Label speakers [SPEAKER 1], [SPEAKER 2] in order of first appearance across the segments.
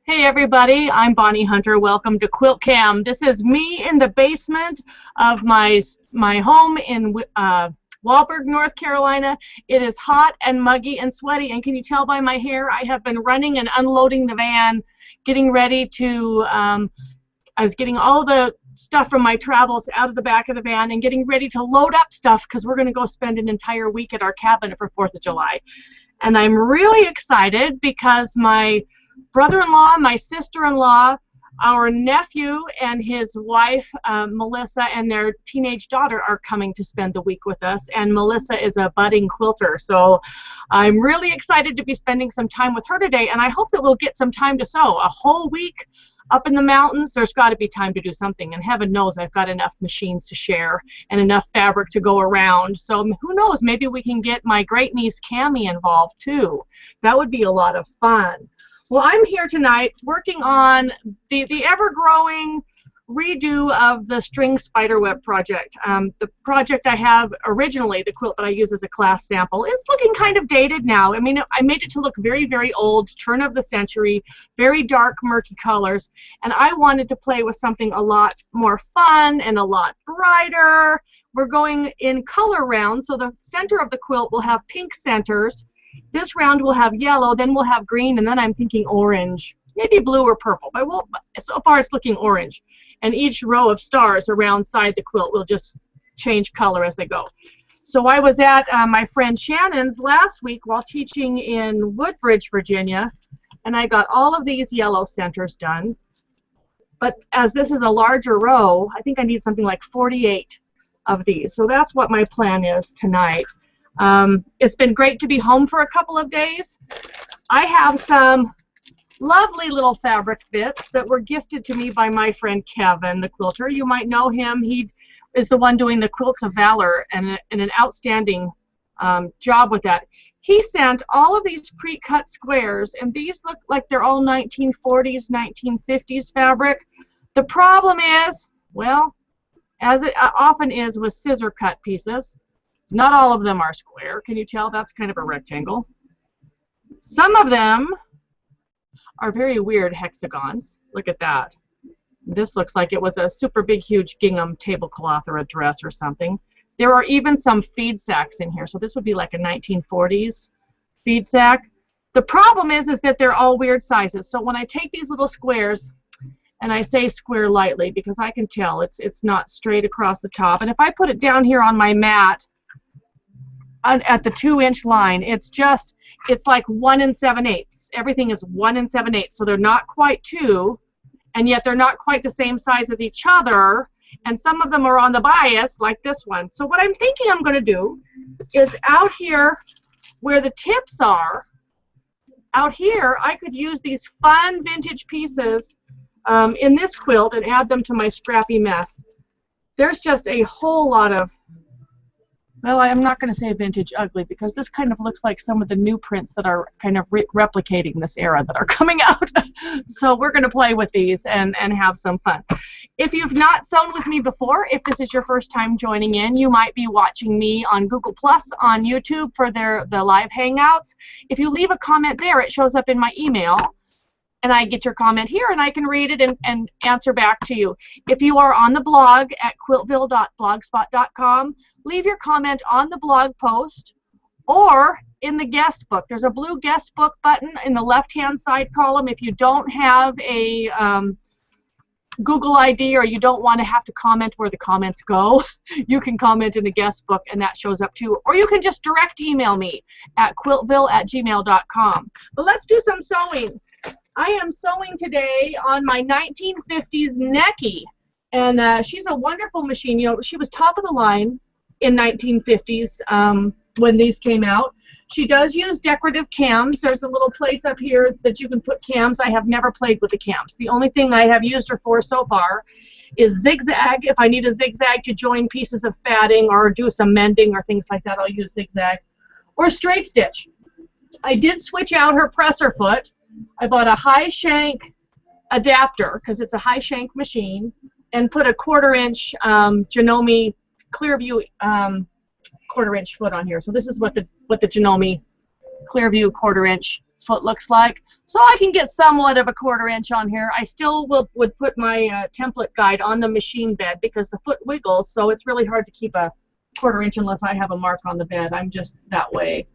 [SPEAKER 1] Hey everybody, I'm Bonnie Hunter. Welcome to Quilt-Cam. This is me in the basement of my home in Walburg, North Carolina. It is hot and muggy and sweaty, and can you tell by my hair? I have been running and unloading the van, getting ready to, I was getting all the stuff from my travels out of the back of the van and getting ready to load up stuff because we're going to go spend an entire week at our cabin for 4th of July. And I'm really excited because my brother-in-law, my sister-in-law, our nephew and his wife, Melissa, and their teenage daughter are coming to spend the week with us, and Melissa is a budding quilter, so I'm really excited to be spending some time with her today, and I hope that we'll get some time to sew. A whole week up in the mountains, there's got to be time to do something, and heaven knows I've got enough machines to share and enough fabric to go around, so who knows, maybe we can get my great niece Cammie involved too. That would be a lot of fun. Well, I'm here tonight working on the ever-growing redo of the string spiderweb project. The project I have originally, the quilt that I use as a class sample, is looking kind of dated now. I mean, I made it to look very, very old, turn of the century, very dark, murky colors, and I wanted to play with something a lot more fun and a lot brighter. We're going in color rounds, so the center of the quilt will have pink centers. This round will have yellow, then we'll have green, and then I'm thinking orange, maybe blue or purple. But so far it's looking orange. And each row of stars around side the quilt will just change color as they go. So I was at my friend Shannon's last week while teaching in Woodbridge, Virginia, and I got all of these yellow centers done. But as this is a larger row, I think I need something like 48 of these. So that's what my plan is tonight. It's been great to be home for a couple of days. I have some lovely little fabric bits that were gifted to me by my friend Kevin, the quilter. You might know him. He is the one doing the Quilts of Valor and an outstanding job with that. He sent all of these pre-cut squares, and these look like they're all 1940s, 1950s fabric. The problem is, well, as it often is with scissor cut pieces, not all of them are square. Can you tell? That's kind of a rectangle. Some of them are very weird hexagons. Look at that. This looks like it was a super big, huge gingham tablecloth or a dress or something. There are even some feed sacks in here. So this would be like a 1940s feed sack. The problem is that they're all weird sizes. So when I take these little squares, and I say square lightly because I can tell it's not straight across the top. And if I put it down here on my mat, at the 2-inch line, it's like 1 7/8. Everything is 1 7/8, so they're not quite 2, and yet they're not quite the same size as each other, and some of them are on the bias, like this one. So what I'm thinking I'm going to do is out here where the tips are, out here I could use these fun vintage pieces in this quilt and add them to my scrappy mess. There's just a whole lot of, well, I'm not going to say vintage ugly because this kind of looks like some of the new prints that are kind of replicating this era that are coming out. So we're going to play with these and have some fun. If you've not sewn with me before, if this is your first time joining in, you might be watching me on Google Plus on YouTube for the live hangouts. If you leave a comment there, it shows up in my email. And I get your comment here, and I can read it and answer back to you. If you are on the blog at quiltville.blogspot.com, leave your comment on the blog post or in the guest book. There's a blue guest book button in the left-hand side column. If you don't have a Google ID or you don't want to have to comment where the comments go, you can comment in the guest book, and that shows up too. Or you can just direct email me at quiltville@gmail.com. But let's do some sewing. I am sewing today on my 1950s Necchi, and she's a wonderful machine. You know, she was top of the line in 1950s when these came out. She does use decorative cams. There's a little place up here that you can put cams. I have never played with the cams. The only thing I have used her for so far is zigzag. If I need a zigzag to join pieces of batting or do some mending or things like that, I'll use zigzag. Or straight stitch. I did switch out her presser foot. I bought a high shank adapter because it's a high shank machine, and put a 1/4-inch Janome Clearview 1/4-inch foot on here. So this is what the Janome clear view 1/4 inch foot looks like. So I can get somewhat of a 1/4 inch on here. I still would put my template guide on the machine bed because the foot wiggles, so it's really hard to keep a 1/4 inch unless I have a mark on the bed. I'm just that way.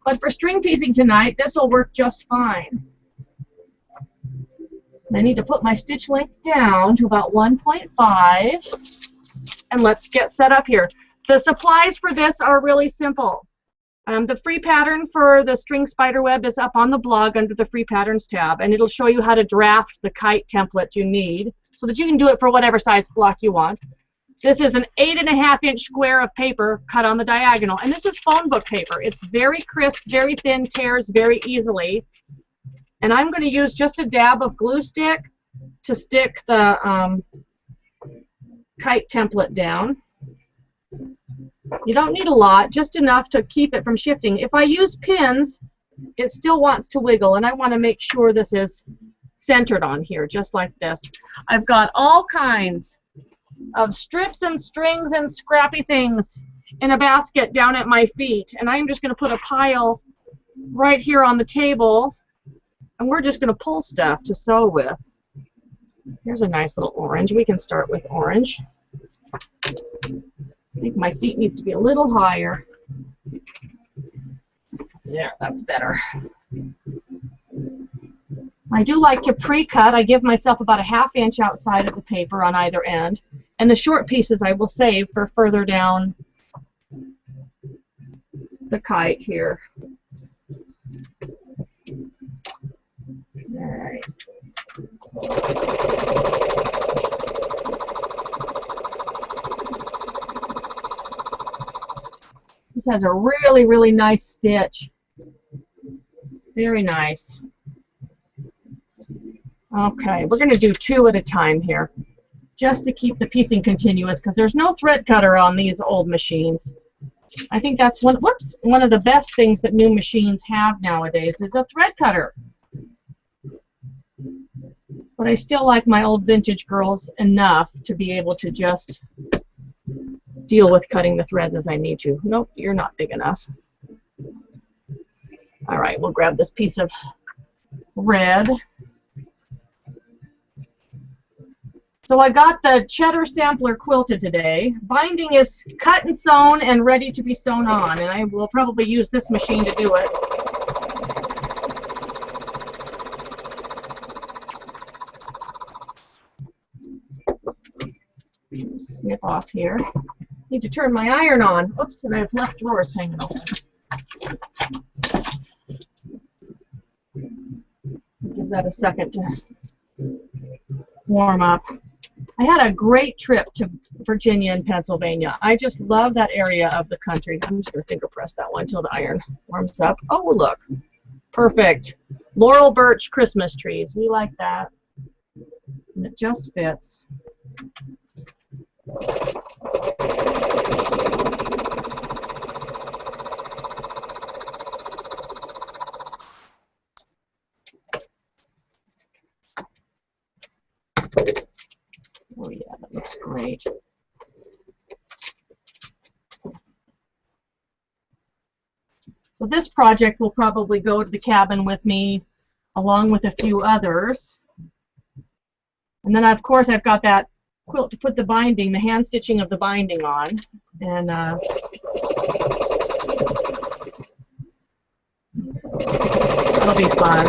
[SPEAKER 1] But for string piecing tonight, this will work just fine. I need to put my stitch length down to about 1.5, and let's get set up here. The supplies for this are really simple. The free pattern for the string spiderweb is up on the blog under the free patterns tab, and it'll show you how to draft the kite template you need so that you can do it for whatever size block you want. This is an 8.5 inch square of paper cut on the diagonal, and this is phone book paper. It's very crisp, very thin, tears very easily. And I'm going to use just a dab of glue stick to stick the kite template down. You don't need a lot, just enough to keep it from shifting. If I use pins, it still wants to wiggle, and I want to make sure this is centered on here, just like this. I've got all kinds of strips and strings and scrappy things in a basket down at my feet, and I'm just going to put a pile right here on the table, and we're just going to pull stuff to sew with. Here's a nice little orange. We can start with orange. I think my seat needs to be a little higher. There, that's better. I do like to pre-cut. I give myself about a 1/2 inch outside of the paper on either end. And the short pieces I will save for further down the kite here. All right. This has a really, really nice stitch. Very nice. Okay, we're going to do 2 at a time here, just to keep the piecing continuous, because there's no thread cutter on these old machines. I think that's one of the best things that new machines have nowadays is a thread cutter. But I still like my old vintage girls enough to be able to just deal with cutting the threads as I need to. Nope, you're not big enough. All right, we'll grab this piece of red. So I got the cheddar sampler quilted today. Binding is cut and sewn and ready to be sewn on, and I will probably use this machine to do it. Snip off here. Need to turn my iron on. Oops, and I have left drawers hanging open. Give that a second to warm up. I had a great trip to Virginia and Pennsylvania. I just love that area of the country. I'm just going to finger press that one until the iron warms up. Oh, look. Perfect. Laurel birch Christmas trees. We like that. And it just fits. Oh yeah, that looks great. So this project will probably go to the cabin with me along with a few others. And then of course I've got that quilt to put the binding, the hand stitching of the binding on. And that'll be fun.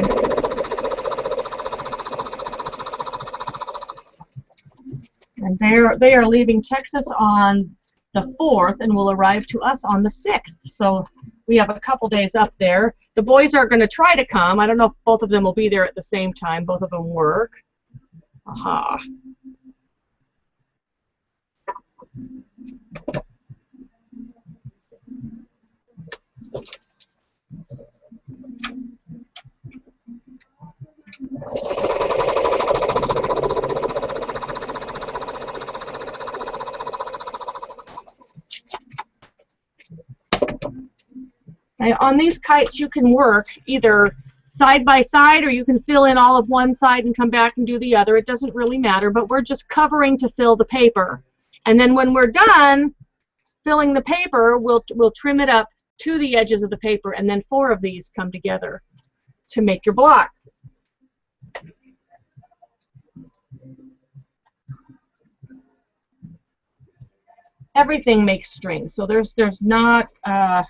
[SPEAKER 1] And they are leaving Texas on the 4th and will arrive to us on the 6th. So we have a couple days up there. The boys are going to try to come. I don't know if both of them will be there at the same time. Both of them work. Aha. On these kites you can work either side by side or you can fill in all of one side and come back and do the other. It doesn't really matter, but we're just covering to fill the paper. And then when we're done filling the paper, we'll trim it up to the edges of the paper, and then 4 of these come together to make your block. Everything makes strings, so there's not an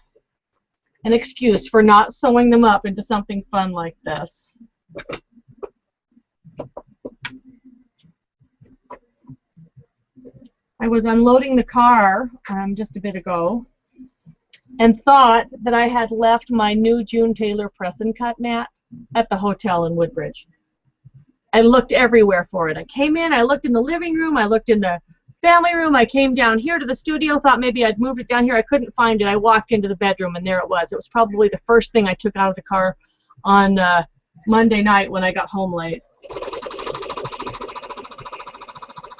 [SPEAKER 1] excuse for not sewing them up into something fun like this. I was unloading the car just a bit ago and thought that I had left my new June Taylor press and cut mat at the hotel in Woodbridge. I looked everywhere for it. I came in, I looked in the living room, I looked in the family room, I came down here to the studio, thought maybe I'd moved it down here. I couldn't find it. I walked into the bedroom and there it was. It was probably the first thing I took out of the car on Monday night when I got home late.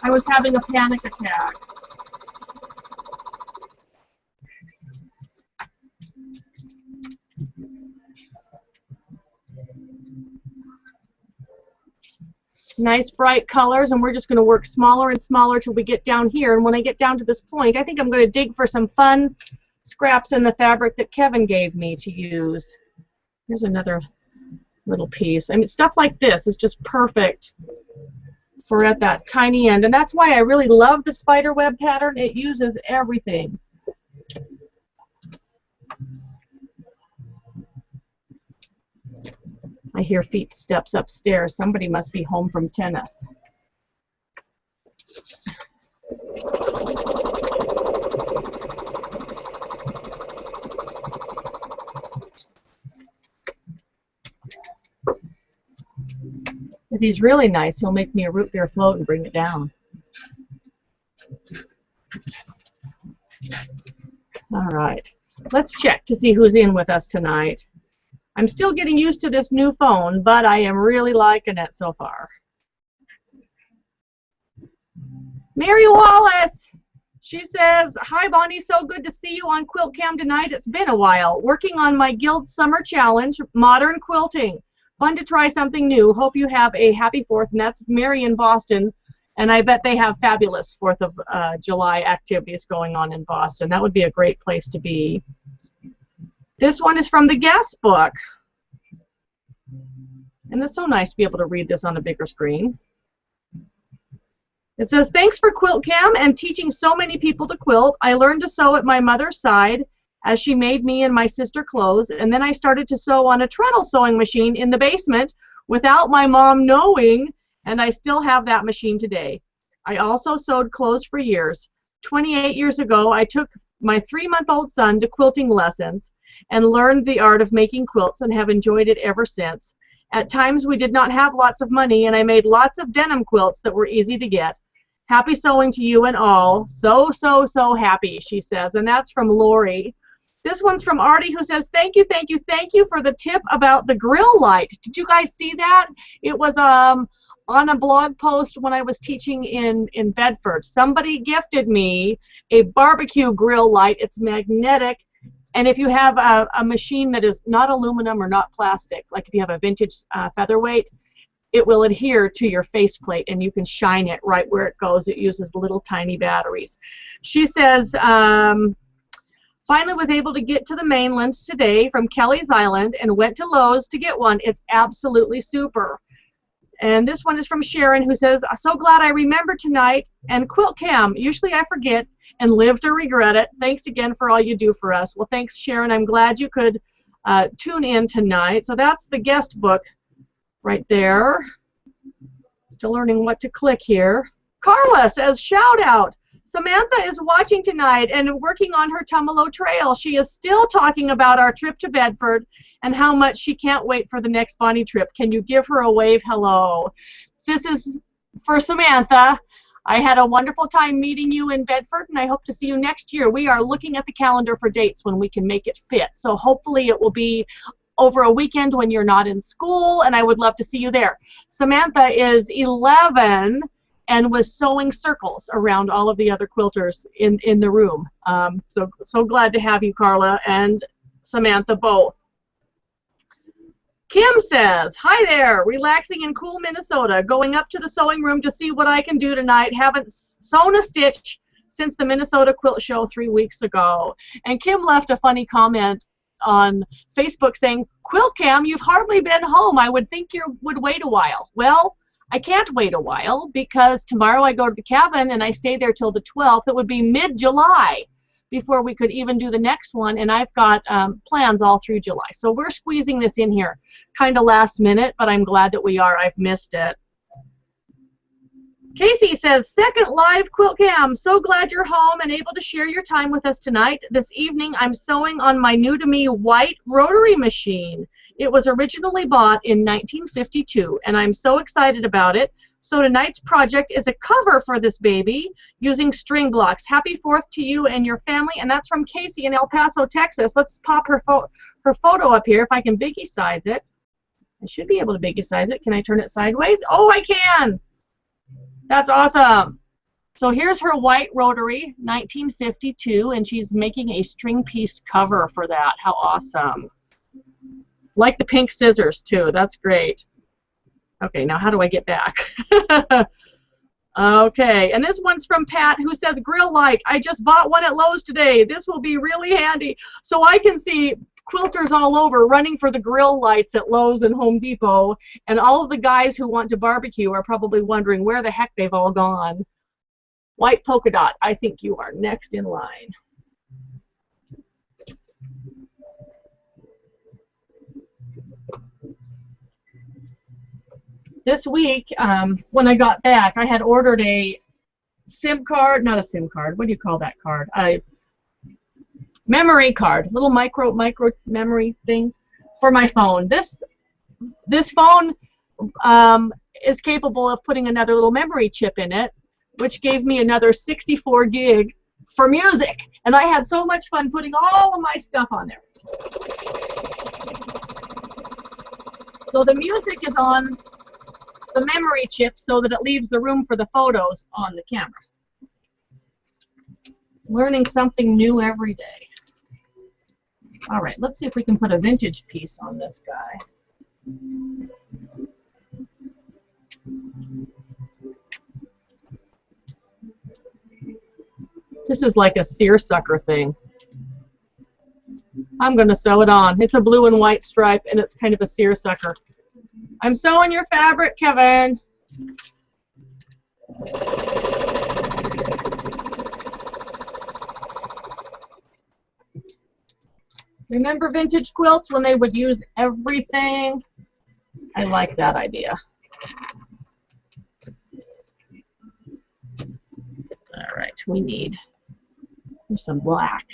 [SPEAKER 1] I was having a panic attack. Nice bright colors, and we're just going to work smaller and smaller till we get down here. And when I get down to this point, I think I'm going to dig for some fun scraps in the fabric that Kevin gave me to use. Here's another little piece. I mean, stuff like this is just perfect for at that tiny end, and that's why I really love the spider web pattern. It uses everything. I hear feet steps upstairs. Somebody must be home from tennis. If he's really nice, he'll make me a root beer float and bring it down. All right, let's check to see who's in with us tonight. I'm still getting used to this new phone, but I am really liking it so far. Mary Wallace, she says, "Hi Bonnie, so good to see you on Quilt-Cam tonight. It's been a while. Working on my Guild Summer Challenge, Modern Quilting. Fun to try something new. Hope you have a happy 4th." And that's Mary in Boston, and I bet they have fabulous 4th of July activities going on in Boston. That would be a great place to be. This one is from the guest book, and it's so nice to be able to read this on a bigger screen. It says, "Thanks for Quilt-Cam and teaching so many people to quilt. I learned to sew at my mother's side as she made me and my sister clothes, and then I started to sew on a treadle sewing machine in the basement without my mom knowing, and I still have that machine today. I also sewed clothes for years. 28 years ago, I took my 3-month-old son to quilting lessons and learned the art of making quilts and have enjoyed it ever since. At times we did not have lots of money, and I made lots of denim quilts that were easy to get. Happy sewing to you and all. So, so, so happy," she says. And that's from Lori. This one's from Artie, who says, "Thank you, thank you, thank you for the tip about the grill light. Did you guys see that? It was on a blog post when I was teaching in Bedford. Somebody gifted me a barbecue grill light. It's magnetic. And if you have a machine that is not aluminum or not plastic, like if you have a vintage featherweight, it will adhere to your faceplate and you can shine it right where it goes. It uses little tiny batteries." She says, "Finally was able to get to the mainland today from Kelly's Island and went to Lowe's to get one. It's absolutely super." And this one is from Sharon, who says, "So glad I remembered tonight and Quilt-Cam. Usually I forget and live to regret it. Thanks again for all you do for us." Well, thanks, Sharon. I'm glad you could tune in tonight. So that's the guest book right there. Still learning what to click here. Carla says, "Shout out. Samantha is watching tonight and working on her Tumalo Trail. She is still talking about our trip to Bedford and how much she can't wait for the next Bonnie trip. Can you give her a wave hello?" This is for Samantha. I had a wonderful time meeting you in Bedford, and I hope to see you next year. We are looking at the calendar for dates when we can make it fit. So hopefully it will be over a weekend when you're not in school, and I would love to see you there. Samantha is 11 and was sewing circles around all of the other quilters in the room. So glad to have you, Carla and Samantha both. Kim says, "Hi there, relaxing in cool Minnesota, going up to the sewing room to see what I can do tonight. Haven't sewn a stitch since the Minnesota Quilt Show 3 weeks ago. And Kim left a funny comment on Facebook saying, Quilt-Cam, you've hardly been home. I would think you would wait a while. Well, I can't wait a while because tomorrow I go to the cabin and I stay there till the 12th. It would be mid-July before we could even do the next one, and I've got plans all through July. So we're squeezing this in here kind of last minute, but I'm glad that we are. I've missed it. Casey says, second live Quilt-Cam. So glad you're home and able to share your time with us tonight. This evening I'm sewing on my new-to-me white rotary machine. It was originally bought in 1952, and I'm so excited about it. So tonight's project is a cover for this baby using string blocks. Happy 4th to you and your family, and that's from Casey in El Paso, Texas. Let's pop her photo up here if I can biggie size it. I should be able to biggie size it. Can I turn it sideways? Oh, I can! That's awesome. So here's her white rotary, 1952, and she's making a string piece cover for that. How awesome. Like the pink scissors, too. That's great. Okay, now how do I get back? Okay, and this one's from Pat, who says, grill light. I just bought one at Lowe's today. This will be really handy. So I can see quilters all over running for the grill lights at Lowe's and Home Depot, and all of the guys who want to barbecue are probably wondering where the heck they've all gone. White polka dot, I think you are next in line. This week, when I got back, I had ordered a SIM card, not a SIM card, what do you call that card? A memory card, little micro memory thing for my phone. This phone is capable of putting another little memory chip in it, which gave me another 64 gig for music. And I had so much fun putting all of my stuff on there. So the music is on the memory chip so that it leaves the room for the photos on the camera. Learning something new every day. All right, let's see if we can put a vintage piece on this guy. This is like a seersucker thing. I'm going to sew it on. It's a blue and white stripe, and it's kind of a seersucker. I'm sewing your fabric, Kevin. Remember vintage quilts when they would use everything? I like that idea. All right, we need some black.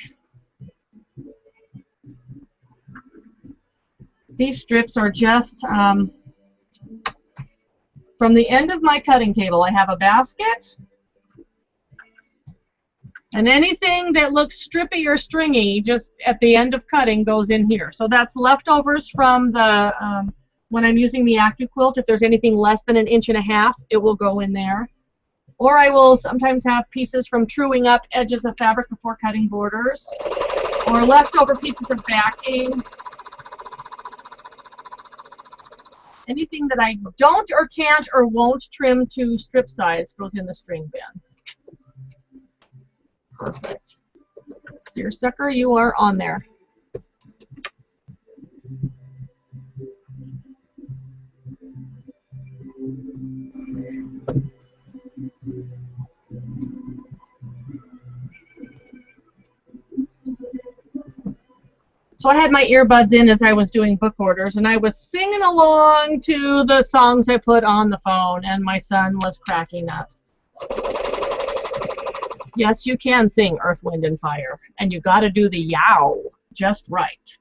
[SPEAKER 1] These strips are just from the end of my cutting table. I have a basket, and anything that looks strippy or stringy just at the end of cutting goes in here. So that's leftovers from the when I'm using the AccuQuilt. If there's anything less than 1.5 inches, it will go in there. Or I will sometimes have pieces from truing up edges of fabric before cutting borders, or leftover pieces of backing. Anything that I don't or can't or won't trim to strip size goes in the string bin. Perfect. Seersucker, you are on there. So I had my earbuds in as I was doing book orders, and I was singing along to the songs I put on the phone, and my son was cracking up. Yes, you can sing Earth, Wind, and Fire, and you got to do the yow just right.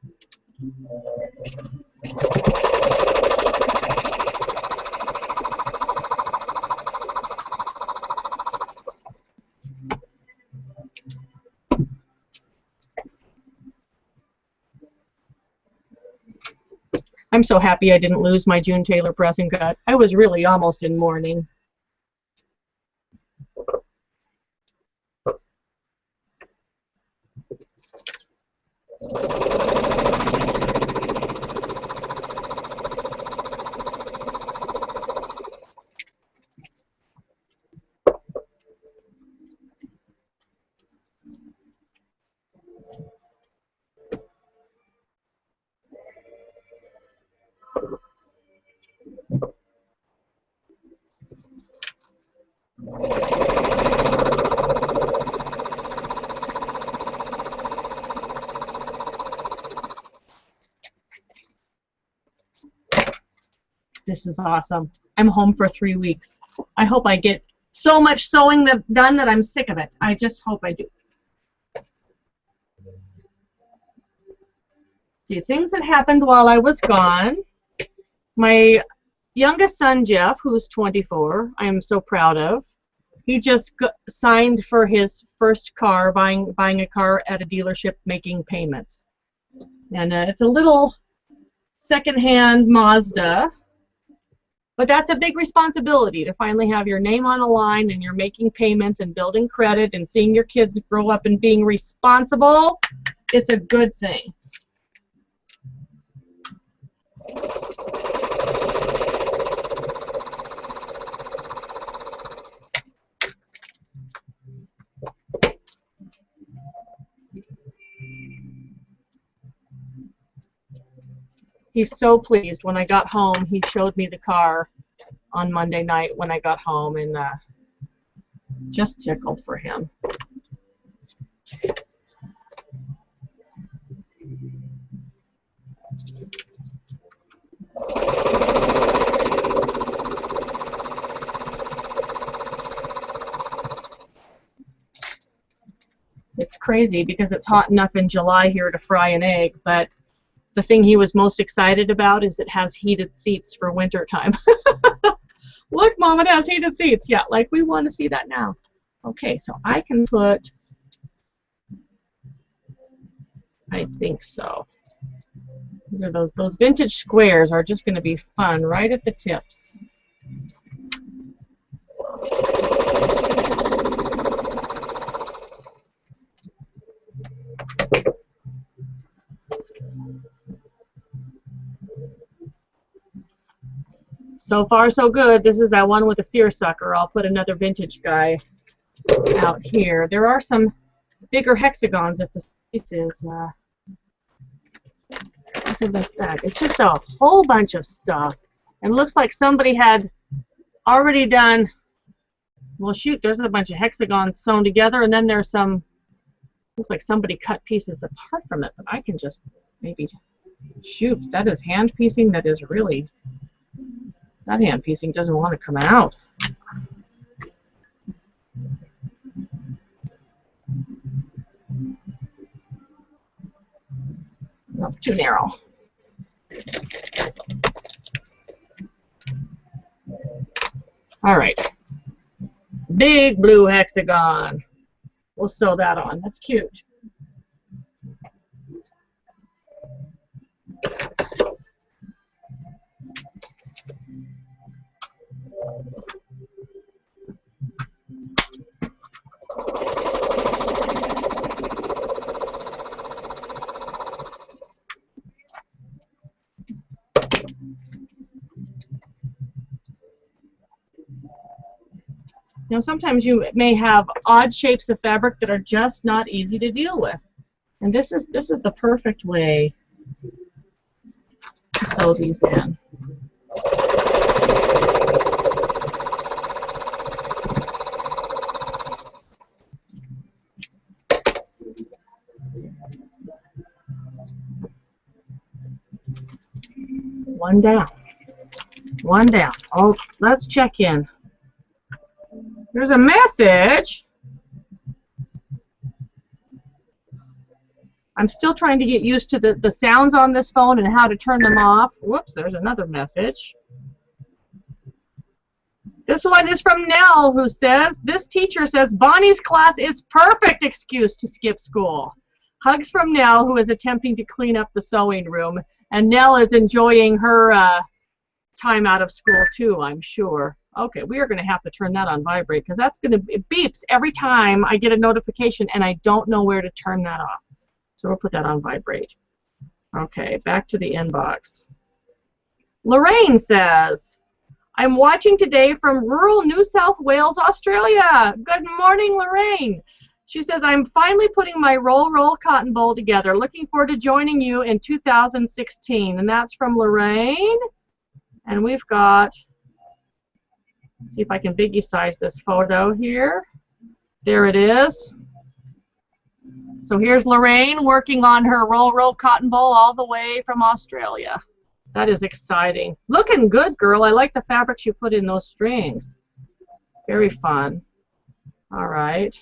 [SPEAKER 1] I'm so happy I didn't lose my June Taylor pressing cut. I was really almost in mourning. This is awesome. I'm home for 3 weeks. I hope I get so much sewing done that I'm sick of it. I just hope I do. See, things that happened while I was gone. My youngest son, Jeff, who's 24, I am so proud of. He just signed for his first car, buying a car at a dealership, making payments. And it's a little secondhand Mazda. But that's a big responsibility to finally have your name on a line and you're making payments and building credit and seeing your kids grow up and being responsible. It's a good thing. He's so pleased. When I got home, he showed me the car on Monday night when I got home, and just tickled for him. It's crazy because it's hot enough in July here to fry an egg, but the thing he was most excited about is it has heated seats for winter time. Look, Mom, it has heated seats. Yeah, like we want to see that now. Okay, so I can put, I think so. These are those vintage squares are just going to be fun right at the tips. So far, so good. This is that one with a seersucker. I'll put another vintage guy out here. There are some bigger hexagons if the space is. What's in this bag? It's just a whole bunch of stuff. And it looks like somebody had already done. Well, shoot, there's a bunch of hexagons sewn together, and then there's some. Looks like somebody cut pieces apart from it, but I can just maybe. Shoot, that is hand piecing. That is really. That hand piecing doesn't want to come out. Nope, too narrow. All right. Big blue hexagon. We'll sew that on. That's cute. Now, sometimes you may have odd shapes of fabric that are just not easy to deal with, and this is the perfect way to sew these in. One down. One down. Oh, let's check in. There's a message. I'm still trying to get used to the sounds on this phone and how to turn them off. Whoops, there's another message. This one is from Nell, who says, this teacher says Bonnie's class is perfect excuse to skip school. Hugs from Nell, who is attempting to clean up the sewing room. And Nell is enjoying her time out of school, too, I'm sure. Okay, we are going to have to turn that on vibrate because that's going to, it beeps every time I get a notification and I don't know where to turn that off. So we'll put that on vibrate. Okay, back to the inbox. Lorraine says, I'm watching today from rural New South Wales, Australia. Good morning, Lorraine. She says, I'm finally putting my roll cotton bowl together. Looking forward to joining you in 2016. And that's from Lorraine. And we've got, let's see if I can biggie size this photo here. There it is. So here's Lorraine working on her roll cotton bowl all the way from Australia. That is exciting. Looking good, girl. I like the fabrics you put in those strings. Very fun. All right.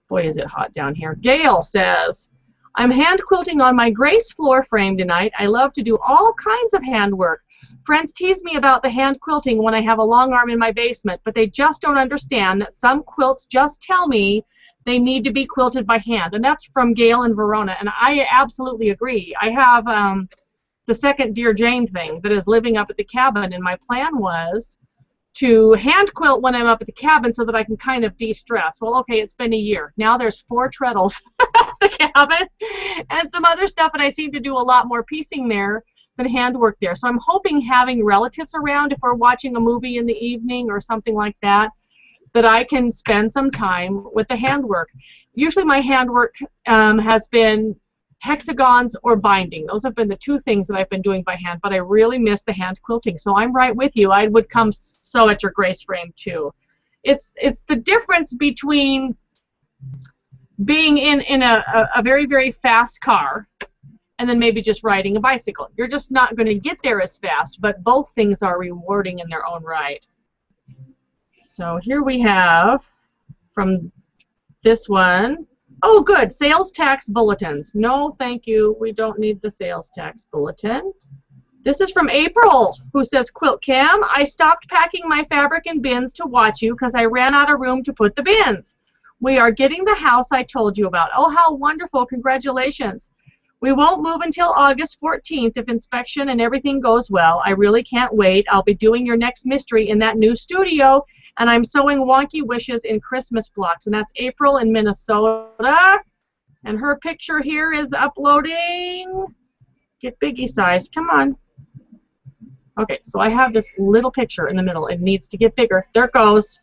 [SPEAKER 1] Boy, is it hot down here. Gail says, I'm hand quilting on my Grace floor frame tonight. I love to do all kinds of handwork. Friends tease me about the hand quilting when I have a long arm in my basement, but they just don't understand that some quilts just tell me they need to be quilted by hand. And that's from Gail in Verona. And I absolutely agree. I have the second Dear Jane thing that is living up at the cabin, and my plan was to hand quilt when I'm up at the cabin so that I can kind of de-stress. Well, okay, it's been a year. Now there's 4 treadles at the cabin and some other stuff, and I seem to do a lot more piecing there than handwork there. So I'm hoping having relatives around, if we're watching a movie in the evening or something like that, that I can spend some time with the handwork. Usually my handwork has been hexagons or binding. Those have been the 2 things that I've been doing by hand, but I really miss the hand quilting. So I'm right with you. I would come sew at your Grace frame too. It's the difference between being in a very, very fast car and then maybe just riding a bicycle. You're just not going to get there as fast, but both things are rewarding in their own right. So here we have from this one. Oh, good. Sales tax bulletins. No, thank you. We don't need the sales tax bulletin. This is from April, who says, Quilt-Cam, I stopped packing my fabric in bins to watch you because I ran out of room to put the bins. We are getting the house I told you about. Oh, how wonderful. Congratulations. We won't move until August 14th if inspection and everything goes well. I really can't wait. I'll be doing your next mystery in that new studio, and I'm sewing wonky wishes in Christmas blocks. And that's April in Minnesota. And her picture here is uploading. Get biggie size. Come on. Okay, so I have this little picture in the middle. It needs to get bigger. There it goes.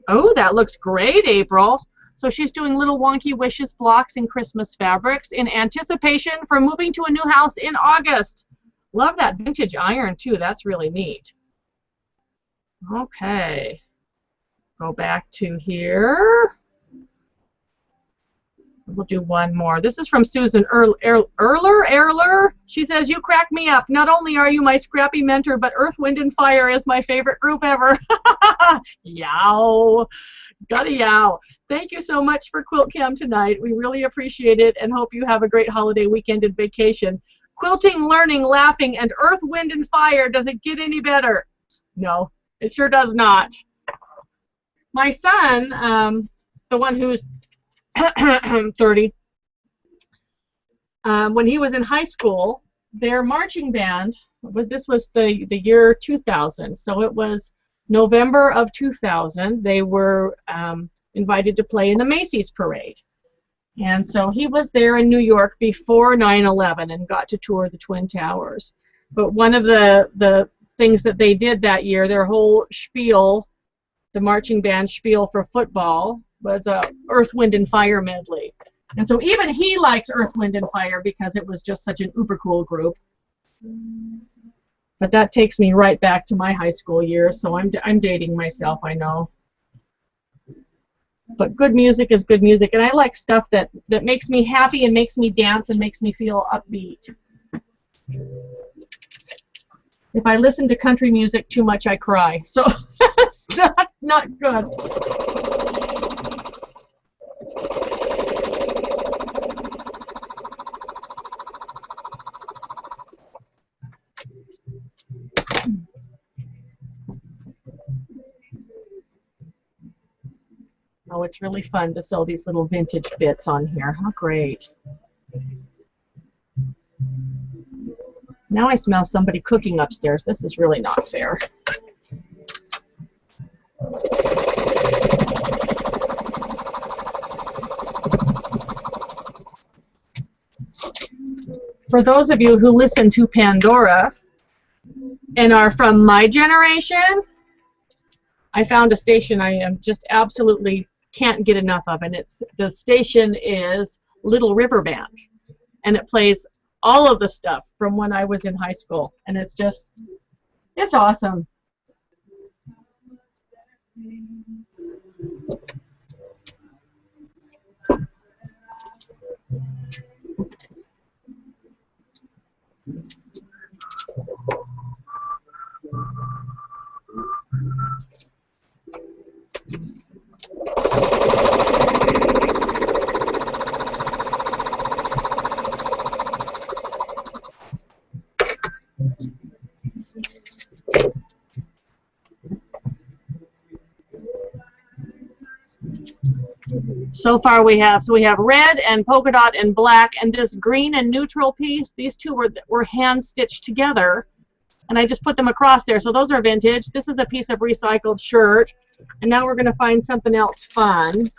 [SPEAKER 1] Oh, that looks great, April. So she's doing little wonky wishes blocks in Christmas fabrics in anticipation for moving to a new house in August. Love that vintage iron, too. That's really neat. Okay. Go back to here. We'll do one more. This is from Susan Erler. She says, you crack me up. Not only are you my scrappy mentor, but Earth, Wind, and Fire is my favorite group ever. Yow. Got a yow. Thank you so much for Quilt-Cam tonight. We really appreciate it and hope you have a great holiday weekend and vacation. Quilting, learning, laughing, and Earth, Wind, and Fire. Does it get any better? No, it sure does not. My son, the one who's 30, when he was in high school, their marching band, this was the year 2000, so it was November of 2000, they were invited to play in the Macy's parade. And so he was there in New York before 9/11 and got to tour the Twin Towers. But one of the things that they did that year, their whole spiel, the marching band spiel for football, was a Earth, Wind, and Fire medley. And so even he likes Earth, Wind, and Fire because it was just such an uber cool group. But that takes me right back to my high school years, so I'm dating myself, I know. But good music is good music, and I like stuff that makes me happy and makes me dance and makes me feel upbeat. If I listen to country music too much, I cry. So it's not good. Oh, it's really fun to sew these little vintage bits on here. How great. Now I smell somebody cooking upstairs. This is really not fair. For those of you who listen to Pandora and are from my generation, I found a station I am just absolutely can't get enough of, and the station is Little River Band, and it plays all of the stuff from when I was in high school, and it's awesome. So far we have red and polka dot and black, and this green and neutral piece. These two were hand stitched together, and I just put them across there. So those are vintage. This is a piece of recycled shirt, and now we're going to find something else fun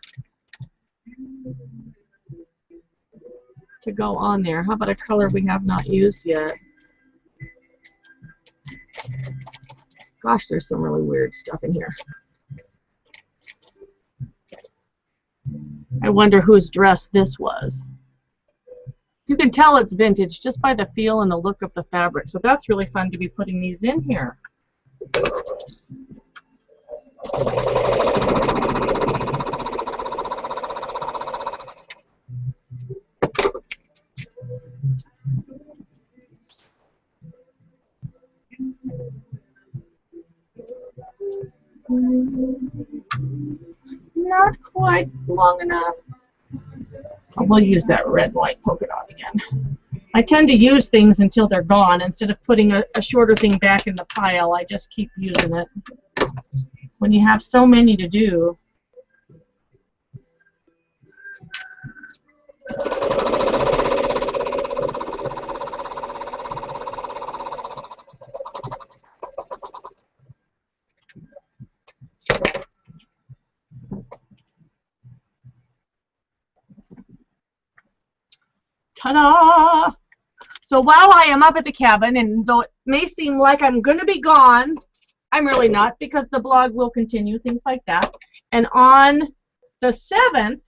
[SPEAKER 1] to go on there. How about a color we have not used yet? Gosh, there's some really weird stuff in here. I wonder whose dress this was. You can tell it's vintage just by the feel and the look of the fabric. So that's really fun to be putting these in here. Not quite long enough. We'll use that red and white polka dot again. I tend to use things until they're gone. Instead of putting a shorter thing back in the pile, I just keep using it. When you have so many to do. Ta-da! So while I am up at the cabin, and though it may seem like I'm going to be gone, I'm really not, because the blog will continue, things like that. And on the 7th,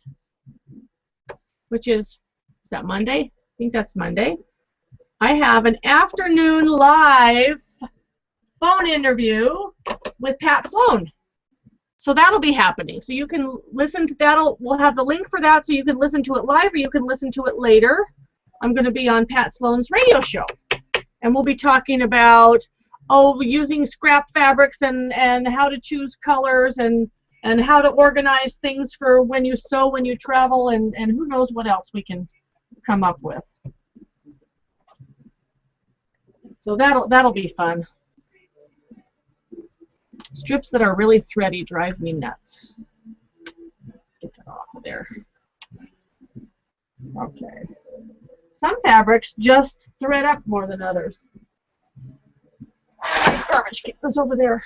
[SPEAKER 1] which is that Monday? I think that's Monday. I have an afternoon live phone interview with Pat Sloan. So that'll be happening. So you can listen to that. We'll have the link for that so you can listen to it live or you can listen to it later. I'm going to be on Pat Sloan's radio show. And we'll be talking about, using scrap fabrics and how to choose colors and how to organize things for when you sew, when you travel, and who knows what else we can come up with. So that'll be fun. Strips that are really thready drive me nuts. Get that off of there. Okay. Some fabrics just thread up more than others. Garbage, get this over there.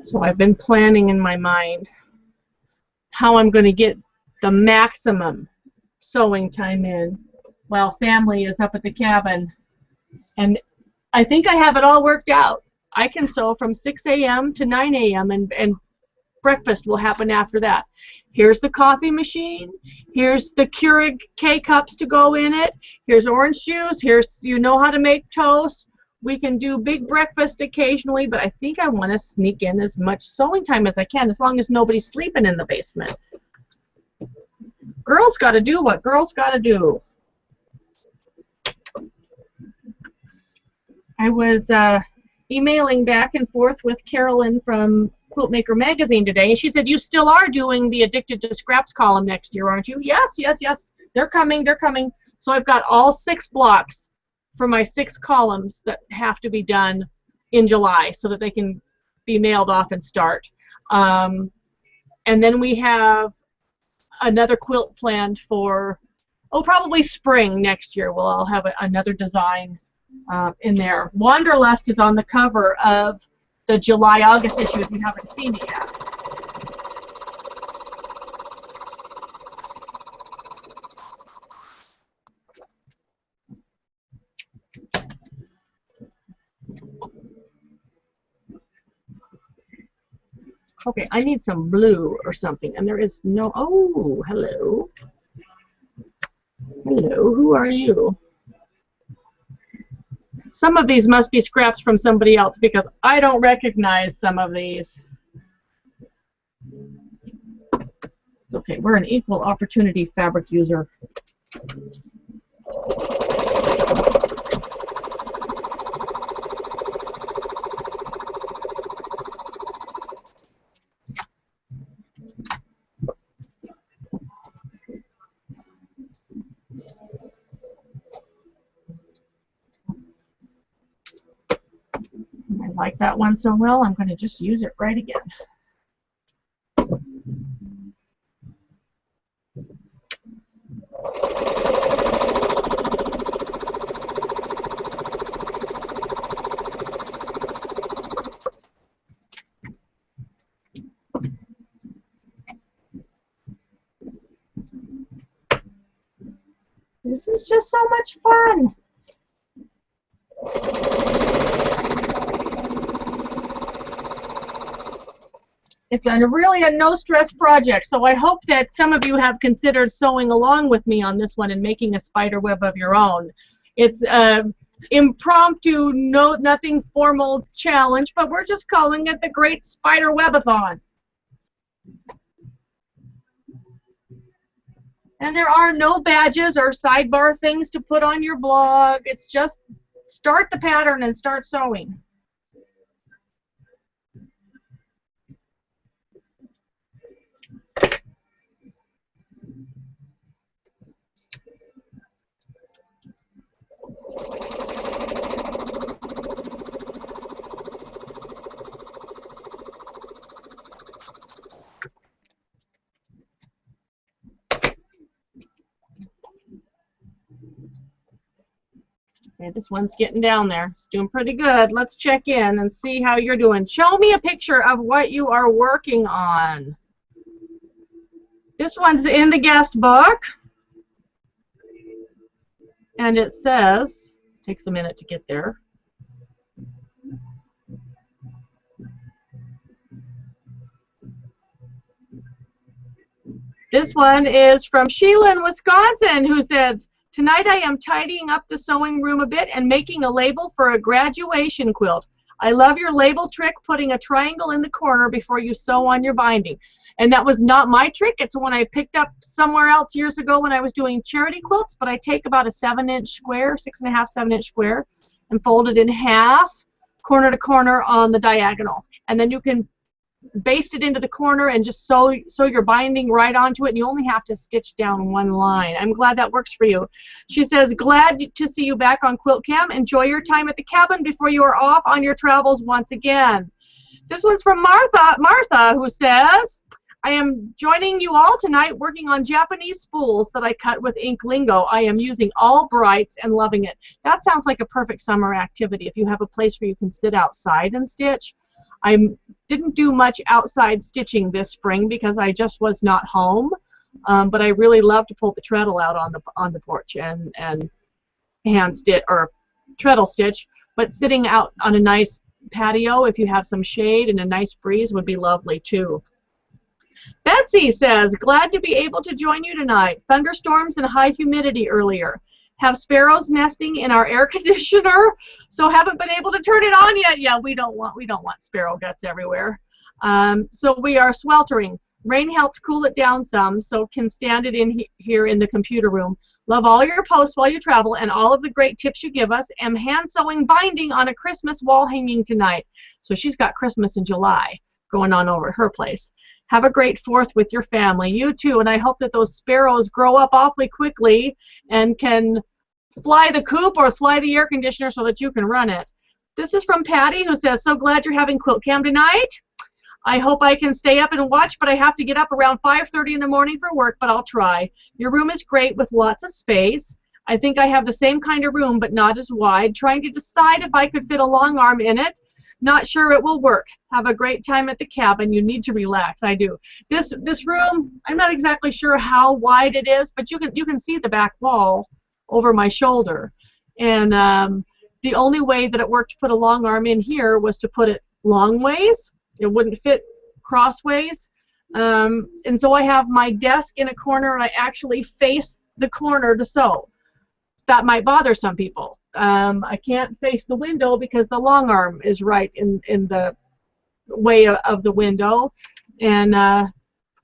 [SPEAKER 1] So I've been planning in my mind how I'm going to get the maximum sewing time in while family is up at the cabin. And I think I have it all worked out. I can sew from 6 a.m. to 9 a.m. and breakfast will happen after that. Here's the coffee machine. Here's the Keurig K-cups to go in it. Here's orange juice. Here's, you know how to make toast. We can do big breakfast occasionally, but I think I want to sneak in as much sewing time as I can, as long as nobody's sleeping in the basement. Girls got to do what girls got to do. I was emailing back and forth with Carolyn from Quiltmaker Magazine today, and she said, you still are doing the Addicted to Scraps column next year, aren't you? Yes, yes, yes. They're coming, they're coming. So I've got all 6 blocks for my 6 columns that have to be done in July so that they can be mailed off and start. And then we have another quilt planned for, probably spring next year. We'll all have another design in there. Wanderlust is on the cover of the July-August issue if you haven't seen it yet. Okay, I need some blue or something, and there is no... Oh, hello. Hello, who are you? Some of these must be scraps from somebody else because I don't recognize some of these. It's okay, we're an equal opportunity fabric user. I like that one so well, I'm going to just use it right again. This is just so much fun. It's really a no-stress project, so I hope that some of you have considered sewing along with me on this one and making a spider web of your own. It's impromptu, nothing formal challenge, but we're just calling it the Great Spider Webathon. And there are no badges or sidebar things to put on your blog. It's just start the pattern and start sewing. Okay, this one's getting down there. It's doing pretty good. Let's check in and see how you're doing. Show me a picture of what you are working on. This one's in the guest book. And it says, takes a minute to get there. This one is from Sheila in Wisconsin, who says, tonight I am tidying up the sewing room a bit and making a label for a graduation quilt. I love your label trick, putting a triangle in the corner before you sew on your binding. And that was not my trick. It's one I picked up somewhere else years ago when I was doing charity quilts, but I take about a 7-inch square, 6.5, 7-inch square, and fold it in half, corner to corner on the diagonal. And then you can baste it into the corner and just sew your binding right onto it, and you only have to stitch down one line. I'm glad that works for you. She says, glad to see you back on Quilt-Cam. Enjoy your time at the cabin before you are off on your travels once again. This one's from Martha, who says, I am joining you all tonight working on Japanese spools that I cut with Ink Lingo. I am using all brights and loving it. That sounds like a perfect summer activity if you have a place where you can sit outside and stitch. I didn't do much outside stitching this spring because I just was not home, but I really love to pull the treadle out on the porch and hand stitch or treadle stitch. But sitting out on a nice patio, if you have some shade and a nice breeze, would be lovely too. Betsy says, glad to be able to join you tonight. Thunderstorms and high humidity earlier. Have sparrows nesting in our air conditioner, so haven't been able to turn it on yet. Yeah, we don't want sparrow guts everywhere. So we are sweltering. Rain helped cool it down some, so can stand it in here in the computer room. Love all your posts while you travel and all of the great tips you give us. Am hand sewing binding on a Christmas wall hanging tonight. So she's got Christmas in July going on over at her place. Have a great 4th with your family. You too, and I hope that those sparrows grow up awfully quickly and can fly the coop or fly the air conditioner so that you can run it. This is from Patty, who says, so glad you're having Quilt-Cam tonight. I hope I can stay up and watch, but I have to get up around 5:30 in the morning for work, but I'll try. Your room is great with lots of space. I think I have the same kind of room, but not as wide. Trying to decide if I could fit a long arm in it. Not sure it will work. Have a great time at the cabin. You need to relax. I do. This room, I'm not exactly sure how wide it is, but you can see the back wall over my shoulder. And the only way that it worked to put a long arm in here was to put it long ways. It wouldn't fit crossways. And so I have my desk in a corner, and I actually face the corner to sew. That might bother some people. I can't face the window because the long arm is right in the way of the window, and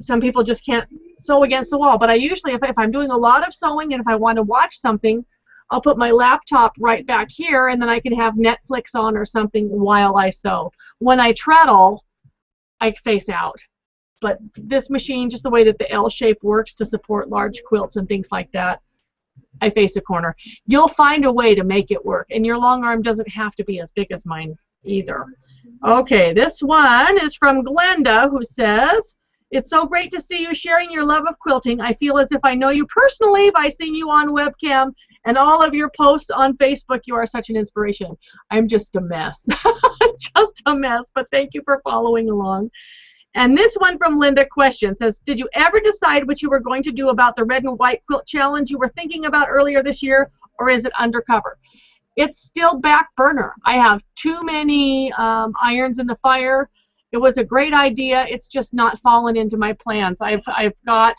[SPEAKER 1] some people just can't sew against the wall. But I usually, if I'm doing a lot of sewing and if I want to watch something, I'll put my laptop right back here, and then I can have Netflix on or something while I sew. When I treadle, I face out. But this machine, just the way that the L shape works to support large quilts and things like that, I face a corner. You'll find a way to make it work, and your long arm doesn't have to be as big as mine either. Okay, this one is from Glenda, who says, "It's so great to see you sharing your love of quilting. I feel as if I know you personally by seeing you on webcam and all of your posts on Facebook. You are such an inspiration." I'm just a mess. Just a mess, but thank you for following along. And this one from Linda Question says, "Did you ever decide what you were going to do about the red and white quilt challenge you were thinking about earlier this year, or is it undercover?" It's still back burner. I have too many irons in the fire. It was a great idea. It's just not fallen into my plans. I've got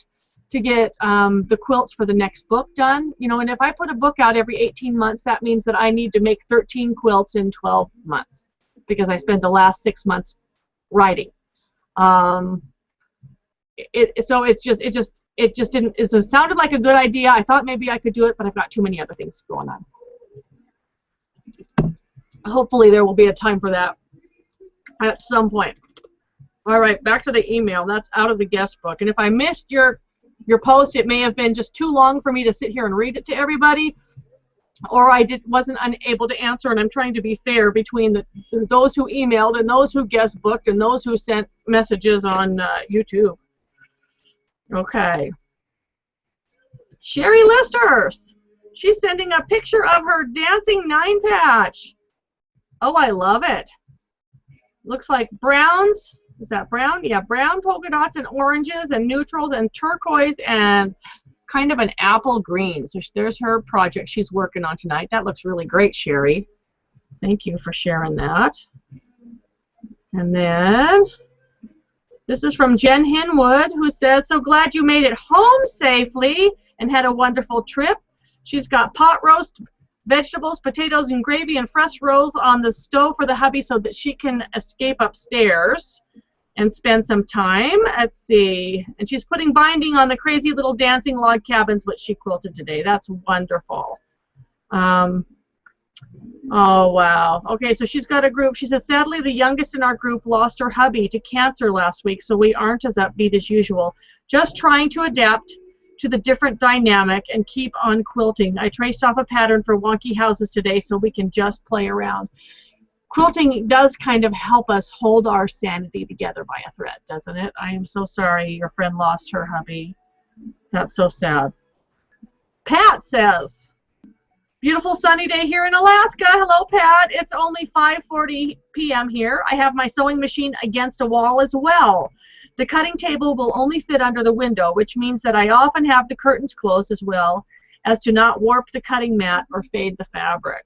[SPEAKER 1] to get the quilts for the next book done. You know, and if I put a book out every 18 months, that means that I need to make 13 quilts in 12 months because I spent the last 6 months writing. It sounded like a good idea. I thought maybe I could do it, but I've got too many other things going on. Hopefully there will be a time for that at some point. All right, back to the email. That's out of the guest book. And if I missed your post, it may have been just too long for me to sit here and read it to everybody, or I wasn't unable to answer, and I'm trying to be fair between those who emailed and those who guest booked and those who sent messages on YouTube. Okay. Sherry Listers. She's sending a picture of her dancing 9-patch. Oh, I love it. Looks like browns. Is that brown? Yeah, brown polka dots and oranges and neutrals and turquoise and kind of an apple green. So there's her project she's working on tonight. That looks really great, Sherry. Thank you for sharing that. And then this is from Jen Hinwood, who says, "So glad you made it home safely and had a wonderful trip." She's got pot roast, vegetables, potatoes, and gravy, and fresh rolls on the stove for the hubby so that she can escape upstairs and spend some time. Let's see. And she's putting binding on the crazy little dancing log cabins which she quilted today. That's wonderful. Oh, wow. Okay, so she's got a group. She says, "Sadly, the youngest in our group lost her hubby to cancer last week, so we aren't as upbeat as usual. Just trying to adapt to the different dynamic and keep on quilting. I traced off a pattern for wonky houses today so we can just play around." Quilting does kind of help us hold our sanity together by a thread, doesn't it? I am so sorry your friend lost her hubby. That's so sad. Pat says, "Beautiful sunny day here in Alaska." Hello, Pat. It's only 5:40 p.m. here. I have my sewing machine against a wall as well. The cutting table will only fit under the window, which means that I often have the curtains closed as well as to not warp the cutting mat or fade the fabric.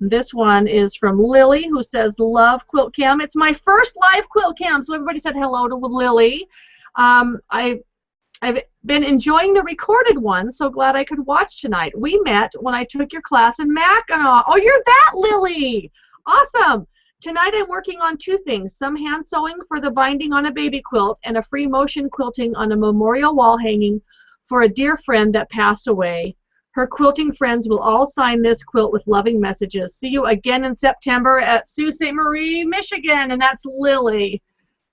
[SPEAKER 1] This one is from Lily, who says, "Love Quilt-Cam." It's my first live Quilt-Cam, so everybody said hello to Lily. I've been enjoying the recorded one, so glad I could watch tonight. We met when I took your class in Mackinac. Oh, you're that Lily! Awesome! Tonight I'm working on two things, some hand sewing for the binding on a baby quilt and a free motion quilting on a memorial wall hanging for a dear friend that passed away. Her quilting friends will all sign this quilt with loving messages. See you again in September at Sault Ste. Marie, Michigan, and that's Lily.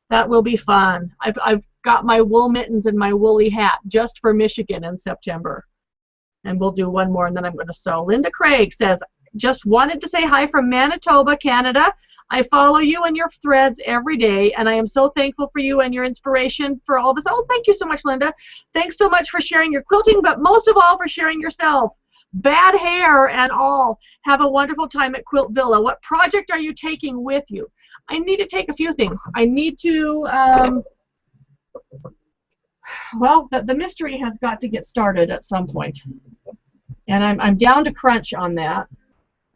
[SPEAKER 1] That will be fun. I've got my wool mittens and my woolly hat just for Michigan in September. And we'll do one more, and then I'm going to sew. Linda Craig says, "Just wanted to say hi from Manitoba, Canada. I follow you and your threads every day, and I am so thankful for you and your inspiration for all of us." Oh, thank you so much, Linda. Thanks so much for sharing your quilting, but most of all for sharing yourself. Bad hair and all. Have a wonderful time at Quilt Villa. What project are you taking with you? I need to take a few things. I need to, well, the mystery has got to get started at some point. And I'm down to crunch on that.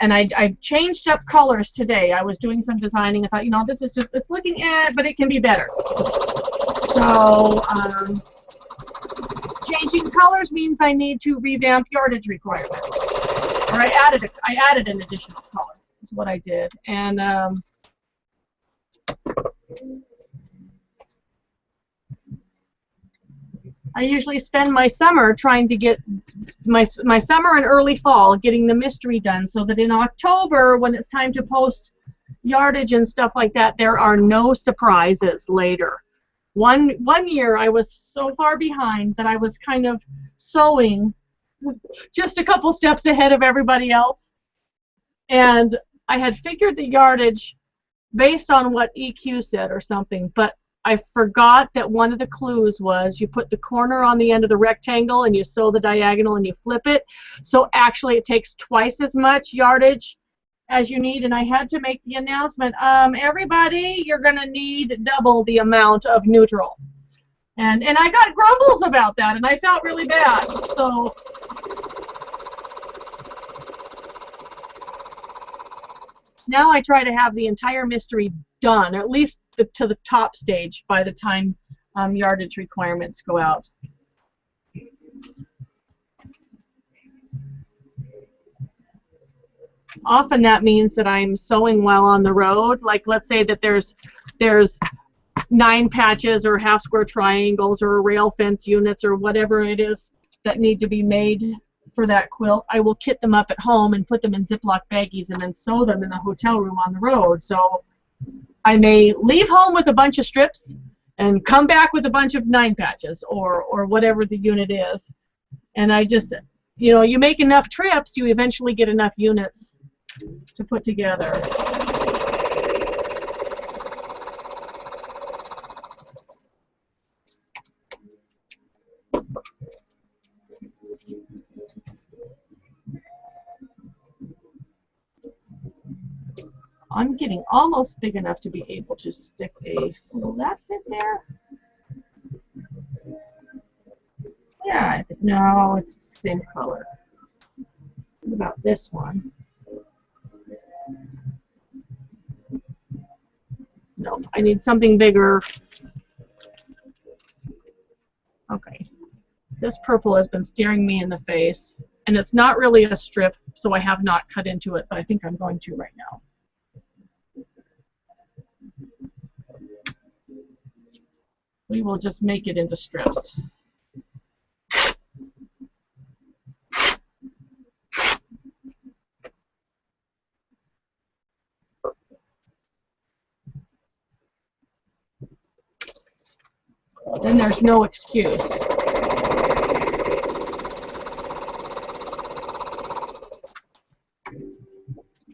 [SPEAKER 1] And I changed up colors today. I was doing some designing. I thought, you know, this is just, it's looking but it can be better. So changing colors means I need to revamp yardage requirements. Or I added an additional color. Is what I did. And I usually spend my summer trying to get my summer and early fall getting the mystery done, so that in October, when it's time to post yardage and stuff like that, there are no surprises later. One year I was so far behind that I was kind of sewing just a couple steps ahead of everybody else, and I had figured the yardage based on what EQ said or something, but I forgot that one of the clues was you put the corner on the end of the rectangle and you sew the diagonal and you flip it. So actually it takes twice as much yardage as you need, and I had to make the announcement, everybody, you're going to need double the amount of neutral. And I got grumbles about that, and I felt really bad. So now I try to have the entire mystery done, at least to the top stage, by the time yardage requirements go out. Often that means that I'm sewing while on the road. Like, let's say that there's 9 patches or half square triangles or rail fence units or whatever it is that need to be made for that quilt. I will kit them up at home and put them in Ziploc baggies and then sew them in the hotel room on the road. So I may leave home with a bunch of strips and come back with a bunch of 9 patches or whatever the unit is. And I just, you know, you make enough trips, you eventually get enough units to put together. I'm getting almost big enough to be able to stick a, will that fit there? Yeah, I think, no, it's the same color. What about this one? No, I need something bigger. Okay, this purple has been staring me in the face, and it's not really a strip, so I have not cut into it, but I think I'm going to right now. We will just make it into strips. Then there's no excuse.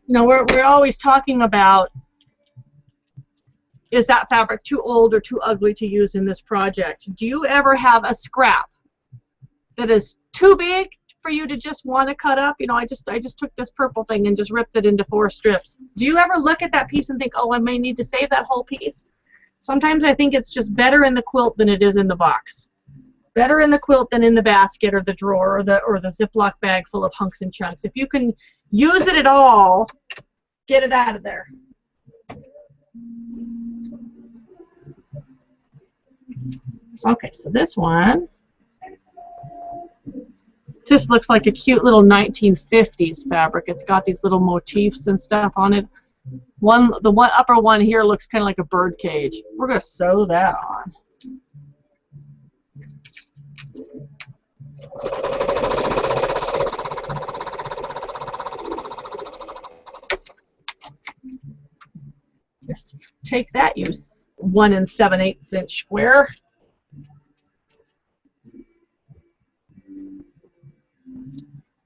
[SPEAKER 1] You know, we're always talking about, is that fabric too old or too ugly to use in this project? Do you ever have a scrap that is too big for you to just want to cut up? You know, I just took this purple thing and just ripped it into 4 strips. Do you ever look at that piece and think, oh, I may need to save that whole piece? Sometimes I think it's just better in the quilt than it is in the box. Better in the quilt than in the basket or the drawer or the Ziploc bag full of hunks and chunks. If you can use it at all, get it out of there. Okay, so this one, this looks like a cute little 1950s fabric. It's got these little motifs and stuff on it. The upper one here looks kind of like a bird cage. We're going to sew that on. Just take that, you 1 7/8 inch square.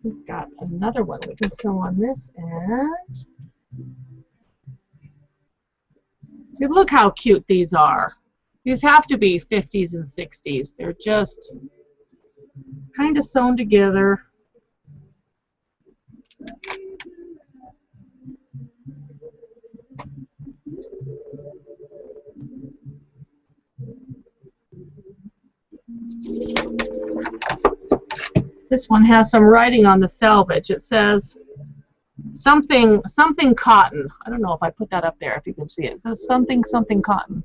[SPEAKER 1] We've got another one we can sew on this end. See, look how cute these are. These have to be 50s and 60s. They're just kind of sewn together. This one has some writing on the selvage. It says, something cotton. I don't know if I put that up there, if you can see it. It says something cotton.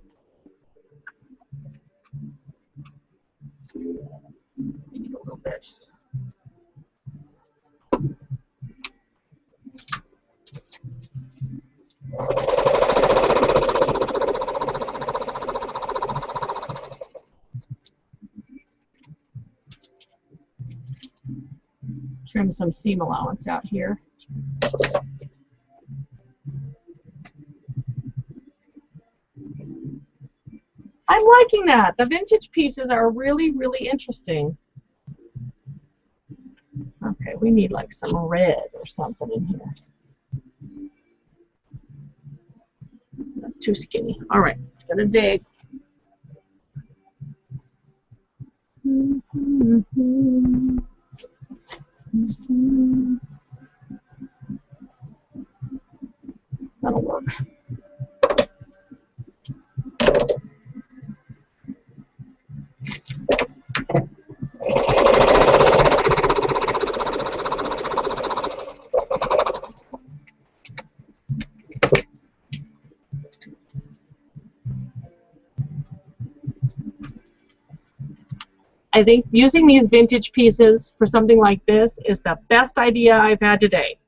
[SPEAKER 1] Maybe a little bit. Trim some seam allowance out here. I'm liking that. The vintage pieces are really, really interesting. Okay, we need like some red or something in here. That's too skinny. All right, gonna dig. That'll work. I think using these vintage pieces for something like this is the best idea I've had today,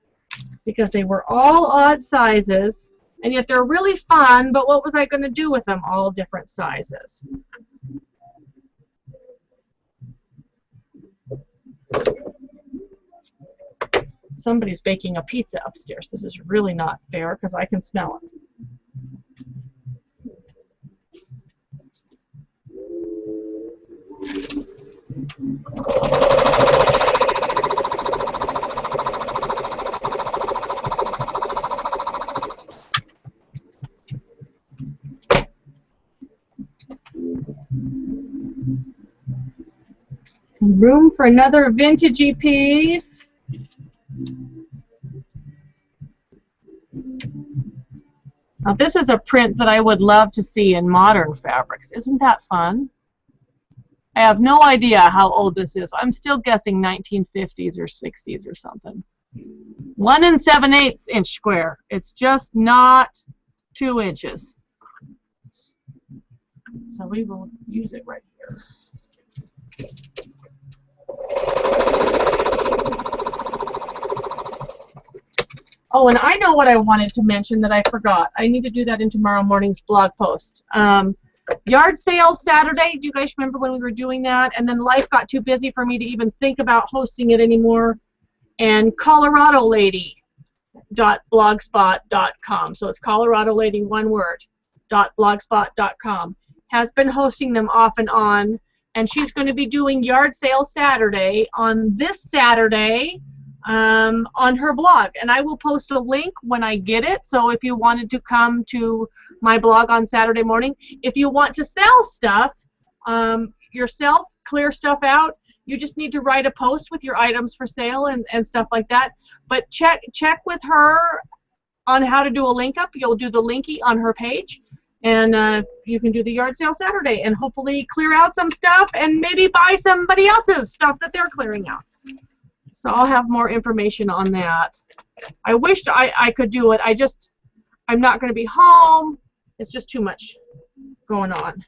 [SPEAKER 1] because they were all odd sizes, and yet they're really fun, but what was I going to do with them all different sizes? Somebody's baking a pizza upstairs. This is really not fair because I can smell it. Room for another vintagey piece. Now this is a print that I would love to see in modern fabrics. Isn't that fun? I have no idea how old this is. I'm still guessing 1950s or 60s or something. 1 7/8 inch square. It's just not 2 inches. So we will use it right here. Oh, and I know what I wanted to mention that I forgot. I need to do that in tomorrow morning's blog post. Yard sale Saturday. Do you guys remember when we were doing that? And then life got too busy for me to even think about hosting it anymore. And coloradolady.blogspot.com. So it's coloradolady, one word, .blogspot.com. Has been hosting them off and on. And she's going to be doing yard sale Saturday on this Saturday on her blog. And I will post a link when I get it. So if you wanted to come to my blog on Saturday morning, if you want to sell stuff yourself, clear stuff out, you just need to write a post with your items for sale and stuff like that. But check with her on how to do a link up. You'll do the linky on her page. And you can do the yard sale Saturday and hopefully clear out some stuff and maybe buy somebody else's stuff that they're clearing out. So I'll have more information on that. I wished I could do it. I'm not going to be home. It's just too much going on.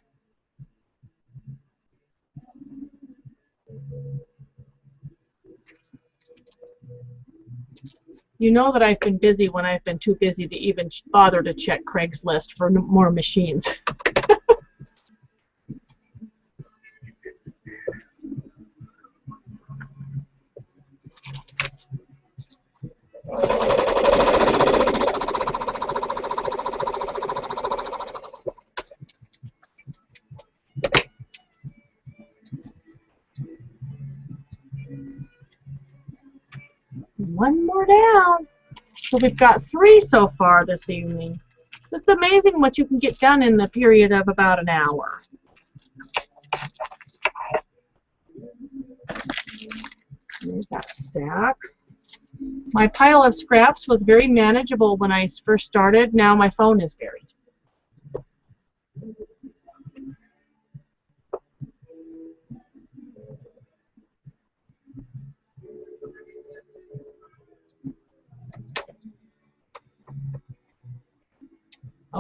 [SPEAKER 1] You know that I've been busy when I've been too busy to even bother to check Craigslist for more machines. One more down. So we've got 3 so far this evening. It's amazing what you can get done in the period of about an hour. There's that stack. My pile of scraps was very manageable when I first started. Now my phone is buried.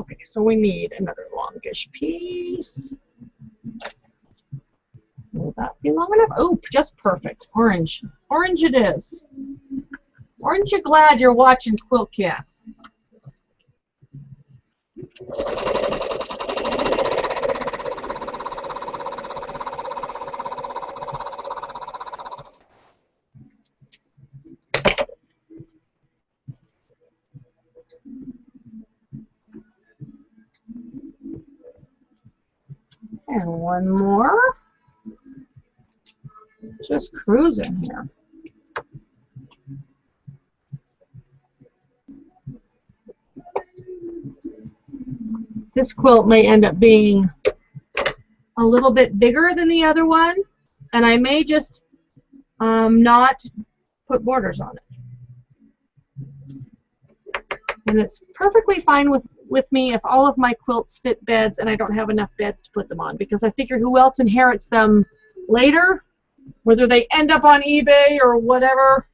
[SPEAKER 1] Okay, so we need another longish piece. Will that be long enough? Oh, just perfect. Orange. Orange it is. Aren't you glad you're watching Quilt-Cam? And one more. Just cruising here. This quilt may end up being a little bit bigger than the other one, and I may just not put borders on it. And it's perfectly fine with me if all of my quilts fit beds and I don't have enough beds to put them on, because I figure who else inherits them later, whether they end up on eBay or whatever.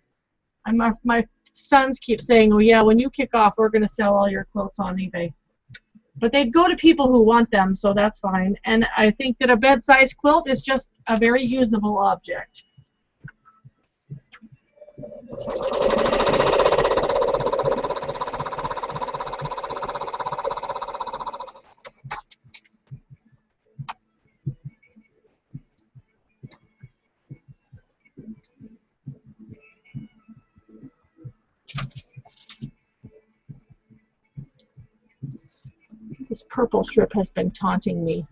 [SPEAKER 1] My sons keep saying, oh yeah, when you kick off, we're going to sell all your quilts on eBay. But they'd go to people who want them, so that's fine. And I think that a bed-size quilt is just a very usable object. This purple strip has been taunting me.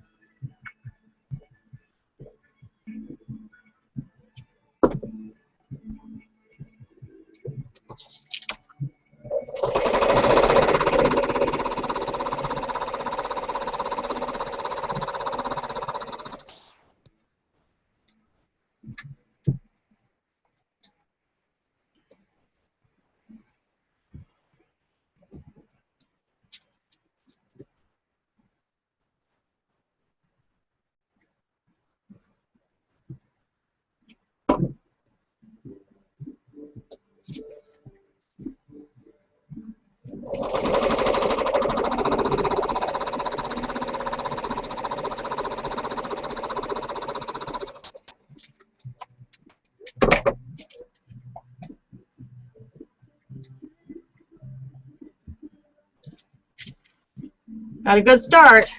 [SPEAKER 1] Got a good start.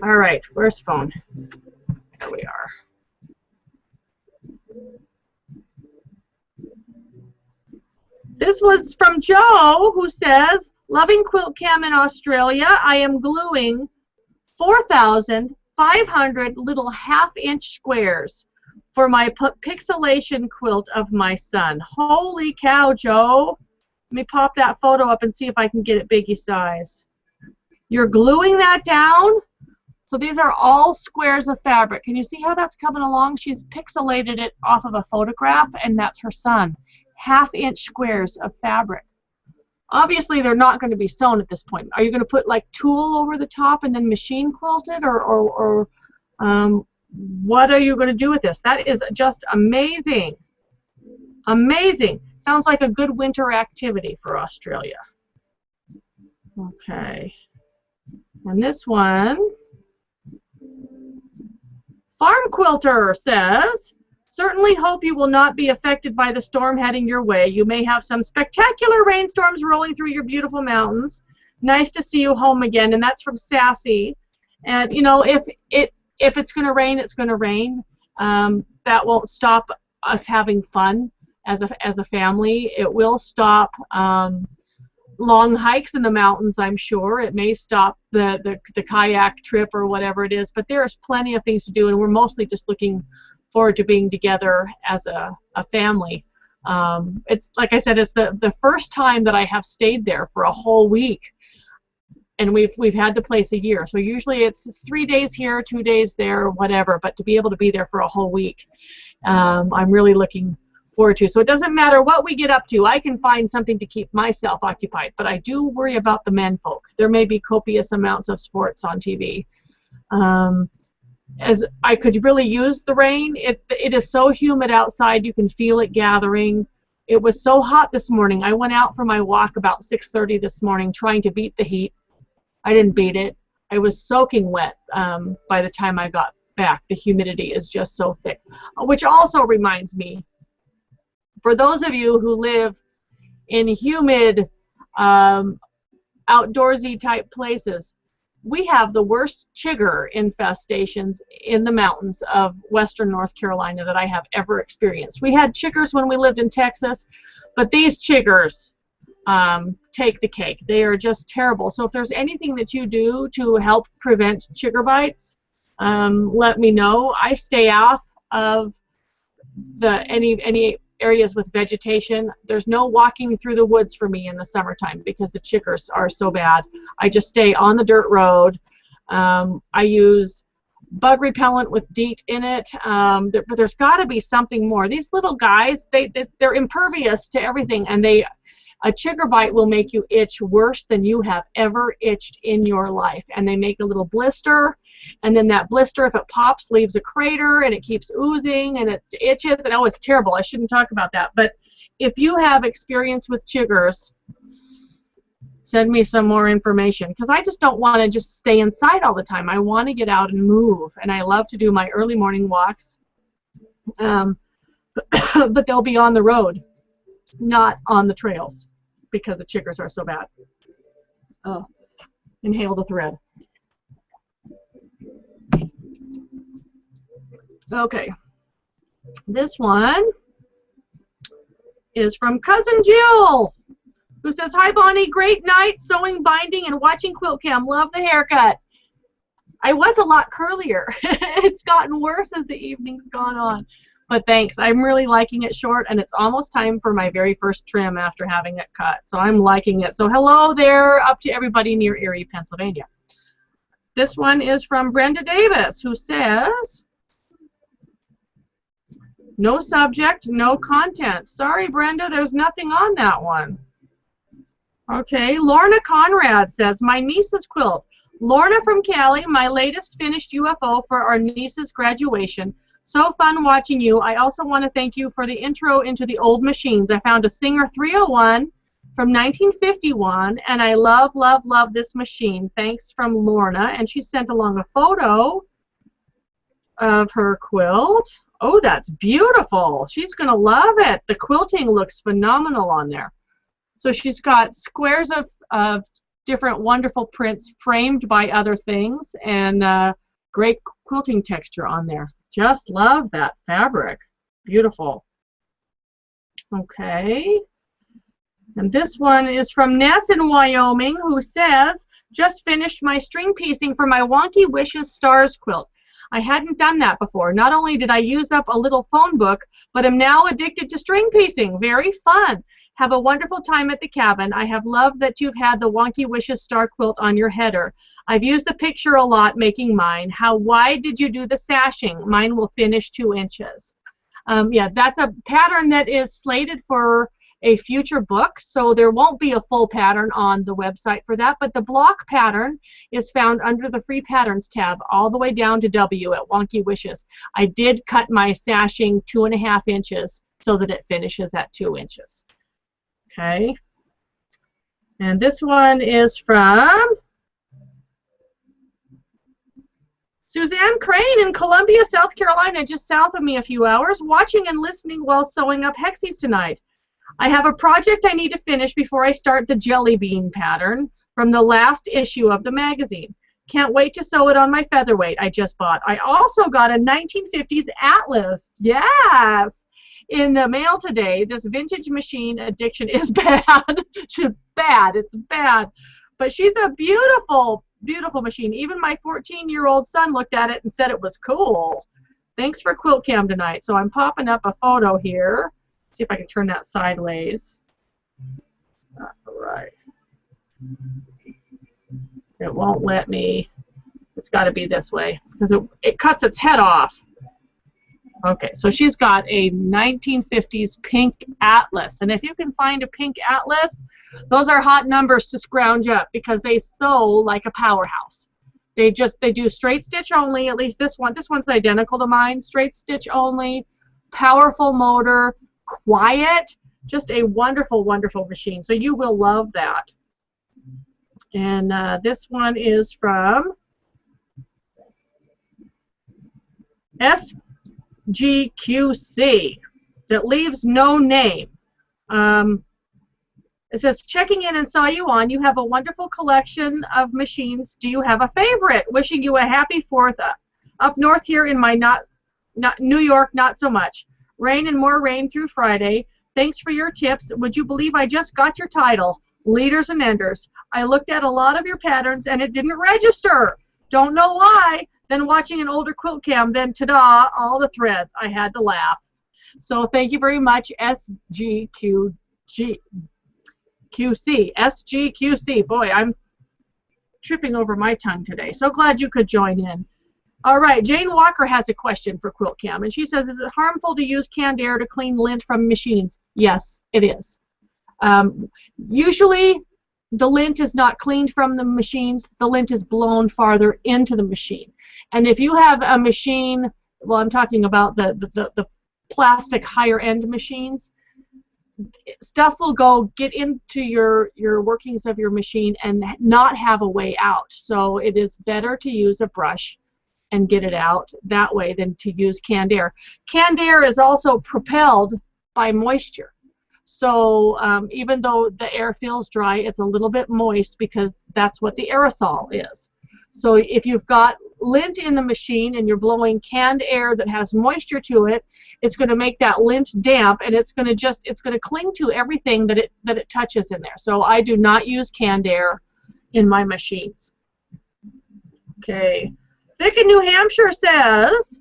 [SPEAKER 1] All right, where's phone? There we are. This was from Joe, who says, loving Quilt-Cam in Australia. I am gluing 4,500 little half-inch squares for my pixelation quilt of my son. Holy cow, Joe. Let me pop that photo up and see if I can get it biggie size. You're gluing that down? So these are all squares of fabric. Can you see how that's coming along? She's pixelated it off of a photograph, and that's her son. Half-inch squares of fabric. Obviously, they're not going to be sewn at this point. Are you going to put like tulle over the top and then machine quilt it, or what are you going to do with this? That is just amazing. Amazing. Sounds like a good winter activity for Australia. Okay. And this one, Farm Quilter says, certainly hope you will not be affected by the storm heading your way. You may have some spectacular rainstorms rolling through your beautiful mountains. Nice to see you home again. And that's from Sassy. And you know, if it's going to rain, it's going to rain. That won't stop us having fun as a family. It will stop long hikes in the mountains, I'm sure. It may stop the kayak trip or whatever it is, but there's plenty of things to do, and we're mostly just looking forward to being together as a family. It's like I said, it's the first time that I have stayed there for a whole week, and we've had the place a year. So usually it's 3 days here, 2 days there, whatever, but to be able to be there for a whole week, I'm really looking forward to. So it doesn't matter what we get up to, I can find something to keep myself occupied, but I do worry about the menfolk. There may be copious amounts of sports on TV. As I could really use the rain. It is so humid outside, you can feel it gathering. It was so hot this morning. I went out for my walk about 6:30 this morning trying to beat the heat. I didn't beat it. I was soaking wet by the time I got back. The humidity is just so thick. Which also reminds me, for those of you who live in humid, outdoorsy type places, we have the worst chigger infestations in the mountains of western North Carolina that I have ever experienced. We had chiggers when we lived in Texas, but these chiggers take the cake. They are just terrible. So if there's anything that you do to help prevent chigger bites, let me know. I stay off of any areas with vegetation. There's no walking through the woods for me in the summertime because the chiggers are so bad. I just stay on the dirt road. I use bug repellent with DEET in it, but there's got to be something more. These little guys, they're impervious to everything, and a chigger bite will make you itch worse than you have ever itched in your life. And they make a little blister, and then that blister, if it pops, leaves a crater, and it keeps oozing, and it itches, and oh, it's terrible. I shouldn't talk about that. But if you have experience with chiggers, send me some more information, because I just don't want to just stay inside all the time. I want to get out and move, and I love to do my early morning walks, but they'll be on the road, not on the trails, because the chiggers are so bad. Oh, inhale the thread. Okay, this one is from Cousin Jill, who says, "Hi Bonnie, great night sewing, binding, and watching Quilt-Cam. Love the haircut. I was a lot curlier. It's gotten worse as the evening's gone on. But thanks. I'm really liking it short, and it's almost time for my very first trim after having it cut. So I'm liking it. So hello there, up to everybody near Erie, Pennsylvania." This one is from Brenda Davis, who says, "No subject, no content." Sorry, Brenda, there's nothing on that one. Okay, Lorna Conrad says, "My niece's quilt. Lorna from Cali, my latest finished UFO for our niece's graduation. So fun watching you. I also want to thank you for the intro into the old machines. I found a Singer 301 from 1951, and I love, love, love this machine. Thanks," from Lorna. And she sent along a photo of her quilt. Oh, that's beautiful. She's going to love it. The quilting looks phenomenal on there. So she's got squares of different wonderful prints framed by other things, and great quilting texture on there. Just love that fabric. Beautiful. Okay. And this one is from Ness in Wyoming, who says, "Just finished my string piecing for my Wonky Wishes Stars quilt. I hadn't done that before. Not only did I use up a little phone book, but am now addicted to string piecing. Very fun. Have a wonderful time at the cabin. I have loved that you've had the Wonky Wishes star quilt on your header. I've used the picture a lot making mine. How wide did you do the sashing? Mine will finish 2 inches. Yeah, that's a pattern that is slated for a future book, so there won't be a full pattern on the website for that, but the block pattern is found under the free patterns tab all the way down to W at Wonky Wishes. I did cut my sashing 2.5 inches so that it finishes at 2 inches. Okay, and this one is from Suzanne Crane in Columbia, South Carolina, just south of me a few hours, watching and listening while sewing up hexies tonight. I have a project I need to finish before I start the jelly bean pattern from the last issue of the magazine. Can't wait to sew it on my featherweight I just bought. I also got a 1950s atlas. Yes! In the mail today. This vintage machine addiction is bad. It's bad. It's bad. But she's a beautiful, beautiful machine. Even my 14-year-old son looked at it and said it was cool. Thanks for Quilt-Cam tonight. So I'm popping up a photo here. See if I can turn that sideways. All right. It won't let me. It's got to be this way because it cuts its head off. Okay, so she's got a 1950s pink atlas, and if you can find a pink atlas, those are hot numbers to scrounge up because they sew like a powerhouse. They do straight stitch only. At least this one's identical to mine. Straight stitch only, powerful motor, quiet, just a wonderful, wonderful machine. So you will love that. And this one is from SGQC that leaves no name. It says, checking in and saw you on. You have a wonderful collection of machines. Do you have a favorite? Wishing you a happy 4th. Up north here in my not New York, not so much. Rain and more rain through Friday. Thanks for your tips. Would you believe I just got your title, Leaders and Enders? I looked at a lot of your patterns and it didn't register. Don't know why. Then watching an older Quilt-Cam, then ta-da, all the threads. I had to laugh. So thank you very much, SGQC. Boy, I'm tripping over my tongue today. So glad you could join in. All right, Jane Walker has a question for Quilt-Cam, and she says, is it harmful to use canned air to clean lint from machines? Yes, it is. Usually, the lint is not cleaned from the machines. The lint is blown farther into the machine. And if you have a machine, well, I'm talking about the plastic higher-end machines, stuff will get into your workings of your machine and not have a way out. So it is better to use a brush and get it out that way than to use canned air. Canned air is also propelled by moisture. So even though the air feels dry, it's a little bit moist because that's what the aerosol is. So if you've got lint in the machine and you're blowing canned air that has moisture to it, it's going to make that lint damp, and it's going to cling to everything that it touches in there. So I do not use canned air in my machines. Okay. Vic in New Hampshire says,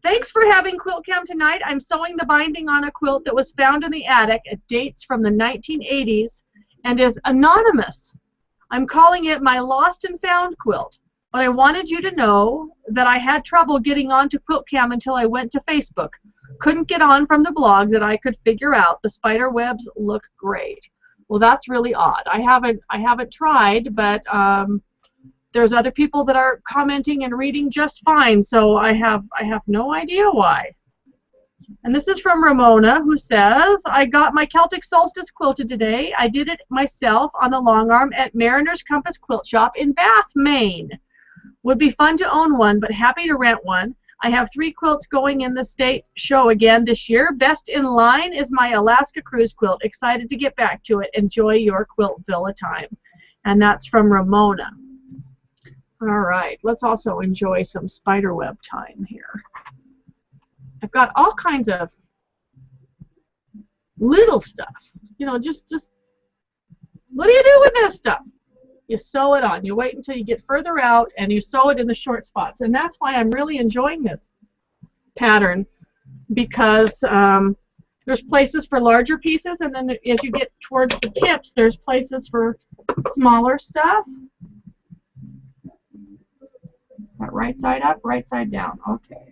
[SPEAKER 1] thanks for having Quilt-Cam tonight. I'm sewing the binding on a quilt that was found in the attic. It dates from the 1980s and is anonymous. I'm calling it my lost and found quilt. But I wanted you to know that I had trouble getting onto Quilt-Cam until I went to Facebook. Couldn't get on from the blog that I could figure out. The spider webs look great. Well, that's really odd. I haven't tried, but there's other people that are commenting and reading just fine, so I have no idea why. And this is from Ramona, who says, I got my Celtic Solstice quilted today. I did it myself on the long arm at Mariner's Compass Quilt Shop in Bath, Maine. Would be fun to own one, but happy to rent one. I have 3 quilts going in the state show again this year. Best in line is my Alaska Cruise quilt. Excited to get back to it. Enjoy your Quilt Villa time. And that's from Ramona. All right, let's also enjoy some spiderweb time here. I've got all kinds of little stuff. You know, just what do you do with this stuff? You sew it on. You wait until you get further out and you sew it in the short spots. And that's why I'm really enjoying this pattern, because there's places for larger pieces, and then as you get towards the tips, there's places for smaller stuff. Is that right side up, right side down? Okay.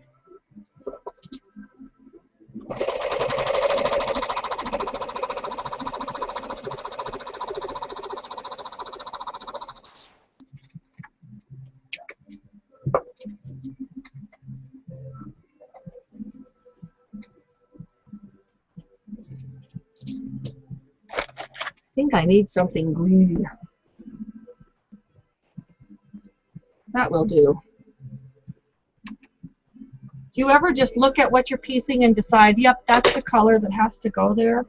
[SPEAKER 1] I think I need something green. That will do. Do you ever just look at what you're piecing and decide, yep, that's the color that has to go there?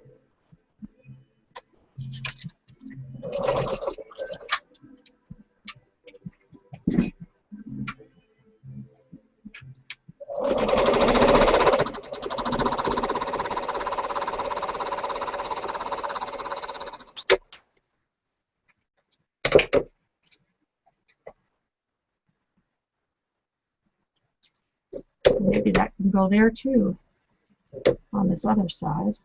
[SPEAKER 1] Maybe that can go there too, on this other side.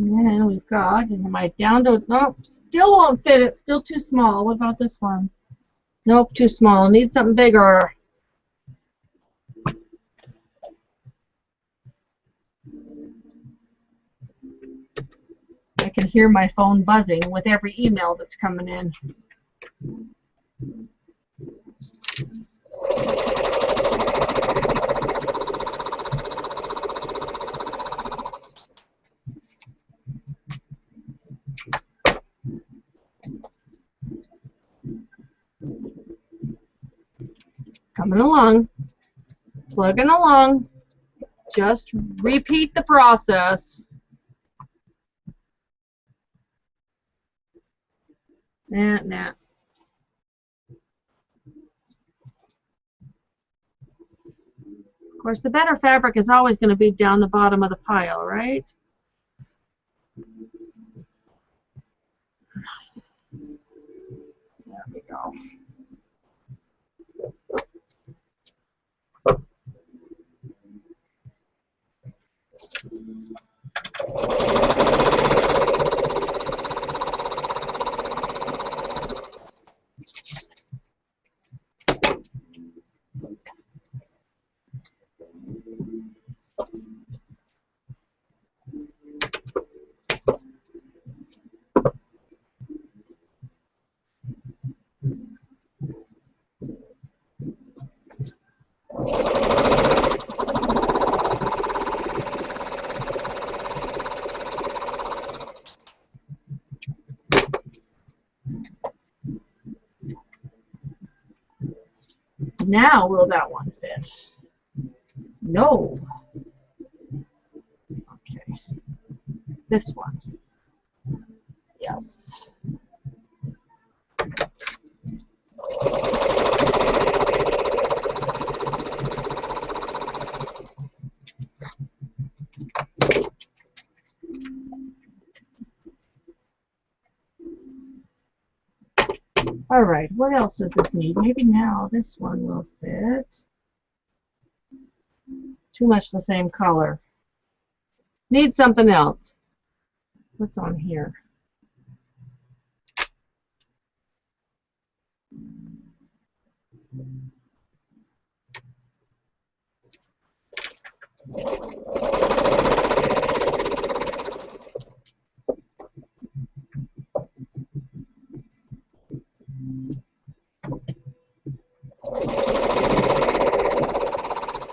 [SPEAKER 1] And then we've got, and am I down to, nope, still won't fit, it's still too small. What about this one? Nope, too small. Need something bigger. I can hear my phone buzzing with every email that's coming in. Coming along, plugging along. Just repeat the process. Nah. Of course, the better fabric is always going to be down the bottom of the pile, right? There we go. Now will that one fit? No. Okay. This one. Yes. All right, what else does this need? Maybe now this one will fit. Too much the same color. Need something else. What's on here?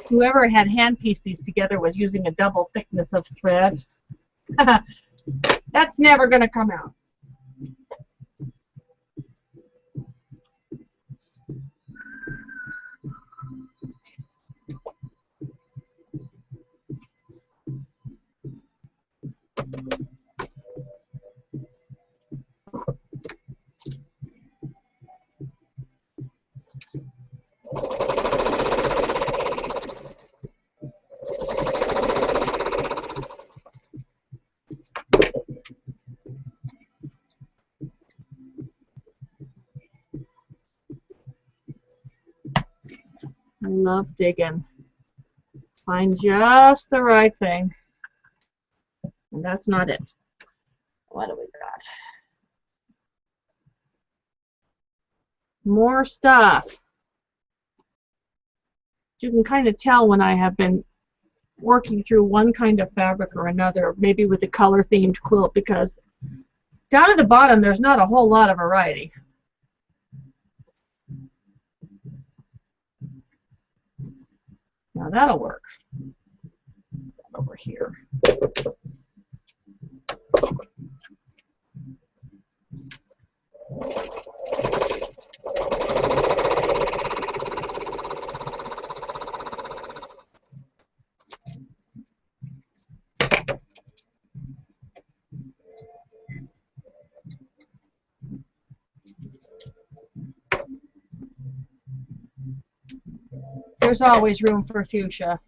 [SPEAKER 1] Whoever had hand-pieced these together was using a double thickness of thread. That's never going to come out. I love digging. Find just the right thing. And that's not it. What do we got? More stuff. You can kind of tell when I have been working through one kind of fabric or another, maybe with a color-themed quilt, because down at the bottom there's not a whole lot of variety. Now that'll work. Over here. There's always room for fuchsia.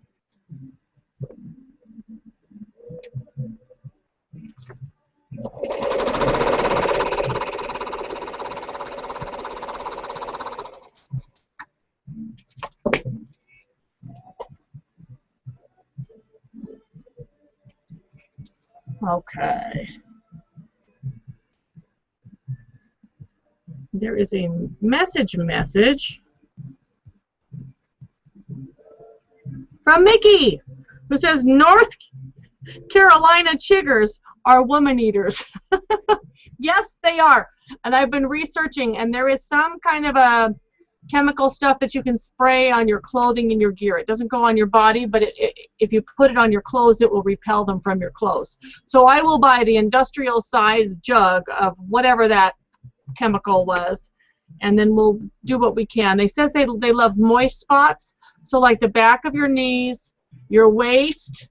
[SPEAKER 1] Okay. There is a message from Mickey, who says North Carolina chiggers are woman eaters. Yes, they are. And I've been researching, and there is some kind of a chemical stuff that you can spray on your clothing and your gear. It doesn't go on your body, but if you put it on your clothes, it will repel them from your clothes. So I will buy the industrial size jug of whatever that chemical was, and then we'll do what we can. They says they love moist spots, so like the back of your knees, your waist,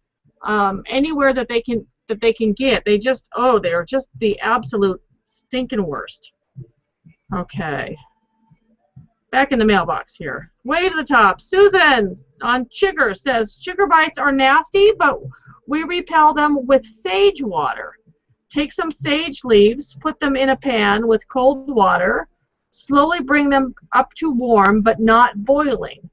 [SPEAKER 1] anywhere that they can get. They just, oh, they're just the absolute stinking worst. Okay. Back in the mailbox here. Way to the top. Susan on Chigger says, Chigger bites are nasty, but we repel them with sage water. Take some sage leaves, put them in a pan with cold water, slowly bring them up to warm, but not boiling.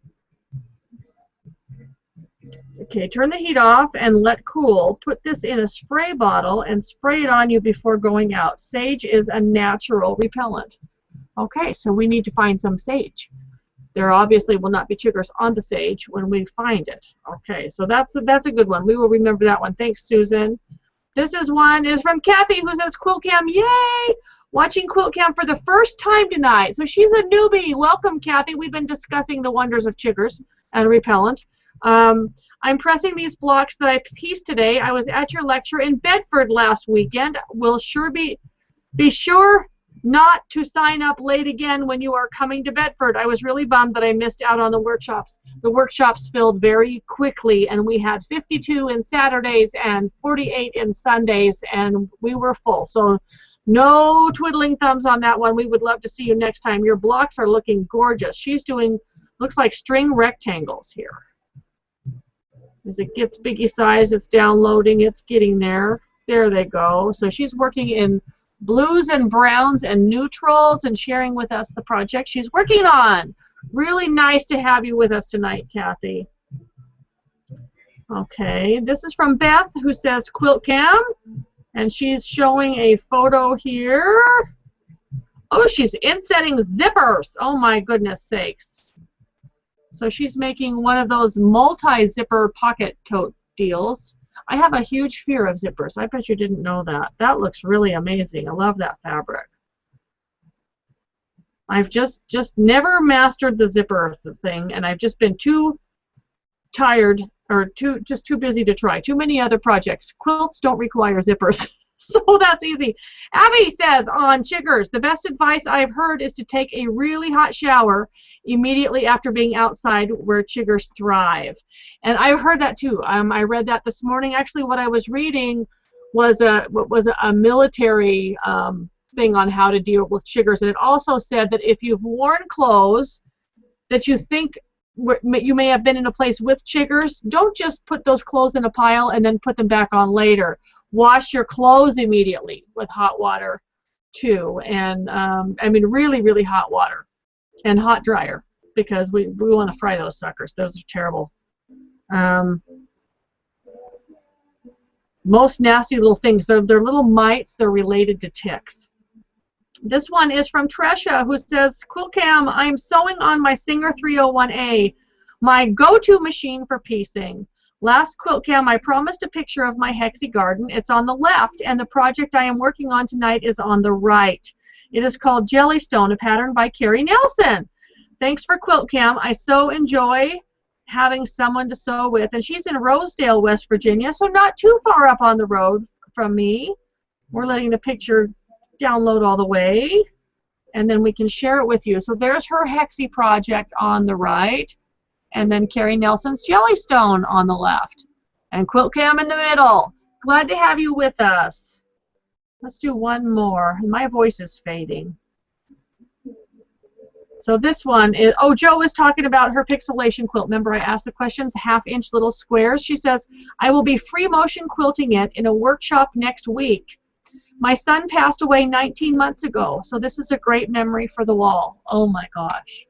[SPEAKER 1] Okay, turn the heat off and let cool. Put this in a spray bottle and spray it on you before going out. Sage is a natural repellent. Okay, so we need to find some sage. There obviously will not be chiggers on the sage when we find it. Okay, so that's a good one. We will remember that one. Thanks, Susan. This one is from Kathy, who says Quilt-Cam, yay! Watching Quilt-Cam for the first time tonight. So she's a newbie. Welcome, Kathy. We've been discussing the wonders of chiggers and repellent. I'm pressing these blocks that I pieced today. I was at your lecture in Bedford last weekend. Will sure be sure not to sign up late again when you are coming to Bedford. I was really bummed that I missed out on the workshops. The workshops filled very quickly, and we had 52 in Saturdays and 48 in Sundays, and we were full. So no twiddling thumbs on that one. We would love to see you next time. Your blocks are looking gorgeous. She's doing, looks like string rectangles here. As it gets biggie size, it's downloading, it's getting there. There they go. So she's working in blues and browns and neutrals and sharing with us the project she's working on. Really nice to have you with us tonight, Kathy. Okay, this is from Beth, who says Quilt-Cam, and she's showing a photo here. Oh, she's insetting zippers. Oh my goodness sakes. So she's making one of those multi-zipper pocket tote deals. I have a huge fear of zippers. I bet you didn't know that. That looks really amazing. I love that fabric. I've just never mastered the zipper thing, and I've just been too tired or too busy to try. Too many other projects. Quilts don't require zippers. So that's easy. Abby says on Chiggers, the best advice I've heard is to take a really hot shower immediately after being outside where chiggers thrive. And I've heard that too. I read that this morning. Actually, what I was reading was a military thing on how to deal with chiggers. And it also said that if you've worn clothes that you think you may have been in a place with chiggers, don't just put those clothes in a pile and then put them back on later. Wash your clothes immediately with hot water too, and I mean really, really hot water and hot dryer, because we want to fry those suckers. Those are terrible. Most nasty little things. They're little mites. They're related to ticks. This one is from Tresha, who says, Quilt-Cam, I'm sewing on my Singer 301A, my go-to machine for piecing. Last Quilt-Cam, I promised a picture of my Hexie garden. It's on the left, and the project I am working on tonight is on the right. It is called Jellystone, a pattern by Carrie Nelson. Thanks for Quilt-Cam. I so enjoy having someone to sew with. And she's in Rosedale, West Virginia, so not too far up on the road from me. We're letting the picture download all the way, and then we can share it with you. So there's her Hexie project on the right, and then Carrie Nelson's Jellystone on the left, and Quilt-Cam in the middle. Glad to have you with us. Let's do one more. My voice is fading. So this one is, oh, Jo was talking about her pixelation quilt. Remember I asked the questions, half-inch little squares. She says, I will be free motion quilting it in a workshop next week. My son passed away 19 months ago, so this is a great memory for the wall. Oh my gosh.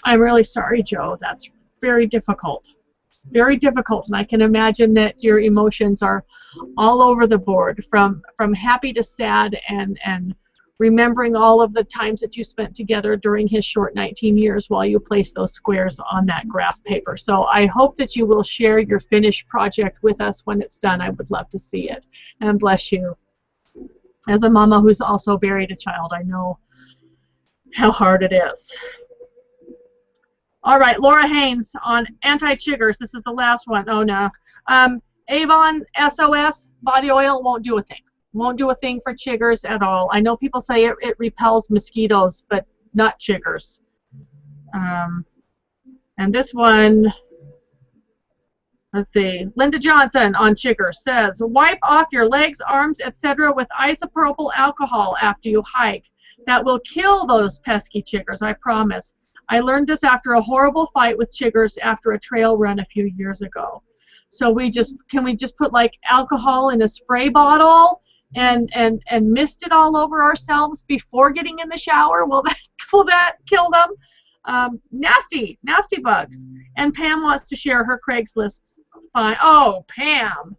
[SPEAKER 1] I'm really sorry, Jo. That's very difficult. very difficult, and I can imagine that your emotions are all over the board, from happy to sad, and remembering all of the times that you spent together during his short 19 years while you placed those squares on that graph paper. So I hope that you will share your finished project with us when it's done. I would love to see it. And bless you. As a mama who's also buried a child, I know how hard it is. All right, Laura Haynes on anti-chiggers. This is the last one. Oh, no. Avon SOS body oil won't do a thing. Won't do a thing for chiggers at all. I know people say it repels mosquitoes, but not chiggers. And this one, let's see, Linda Johnson on chiggers says, wipe off your legs, arms, etc. with isopropyl alcohol after you hike. That will kill those pesky chiggers, I promise. I learned this after a horrible fight with chiggers after a trail run a few years ago. So can we just put like alcohol in a spray bottle and mist it all over ourselves before getting in the shower? Will that kill them? Nasty bugs. And Pam wants to share her Craigslist find. Oh, Pam.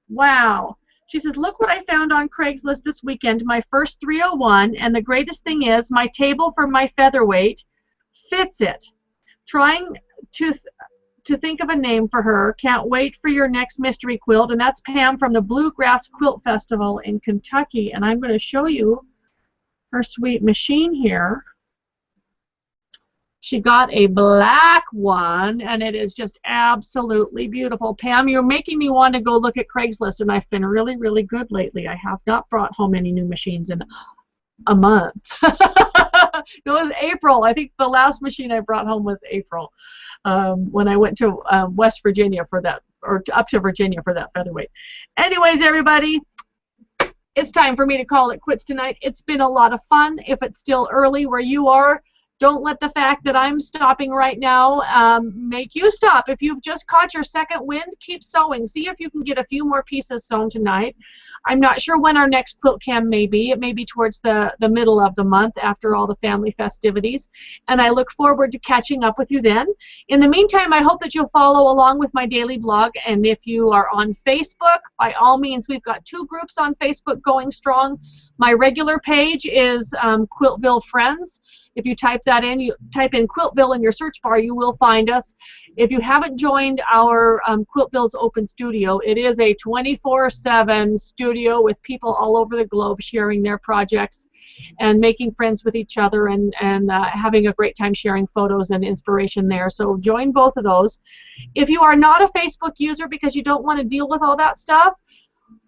[SPEAKER 1] Wow. She says, look what I found on Craigslist this weekend, my first 301, and the greatest thing is my table for my featherweight fits it. Trying to think of a name for her. Can't wait for your next mystery quilt. And that's Pam from the Bluegrass Quilt Festival in Kentucky. And I'm going to show you her sweet machine here. She got a black one, and it is just absolutely beautiful. Pam, you're making me want to go look at Craigslist, and I've been really, really good lately. I have not brought home any new machines in a month. It was April. I think the last machine I brought home was April, when I went to West Virginia for that, or up to Virginia for that featherweight. Anyways, everybody, it's time for me to call it quits tonight. It's been a lot of fun. If it's still early where you are, don't let the fact that I'm stopping right now make you stop. If you've just caught your second wind, keep sewing. See if you can get a few more pieces sewn tonight. I'm not sure when our next Quilt-Cam may be. It may be towards the middle of the month after all the family festivities. And I look forward to catching up with you then. In the meantime, I hope that you'll follow along with my daily blog. And if you are on Facebook, by all means, we've got 2 groups on Facebook going strong. My regular page is Quiltville Friends. If you type that in, you type in Quiltville in your search bar, you will find us. If you haven't joined our Quiltville's Open Studio, it is a 24/7 studio with people all over the globe sharing their projects and making friends with each other and having a great time sharing photos and inspiration there. So join both of those. If you are not a Facebook user because you don't want to deal with all that stuff,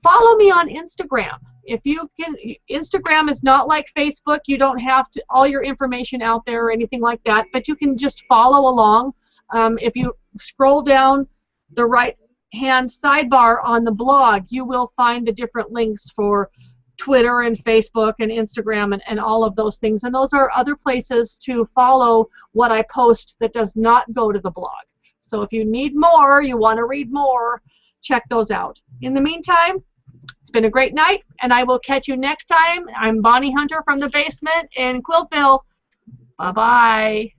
[SPEAKER 1] follow me on Instagram. If you can, Instagram is not like Facebook. You don't have to all your information out there or anything like that, but you can just follow along. If you scroll down the right-hand sidebar on the blog, you will find the different links for Twitter and Facebook and Instagram and all of those things. And those are other places to follow what I post that does not go to the blog. So if you need more, you want to read more, check those out. In the meantime, it's been a great night, and I will catch you next time. I'm Bonnie Hunter from the basement in Quiltville. Bye-bye.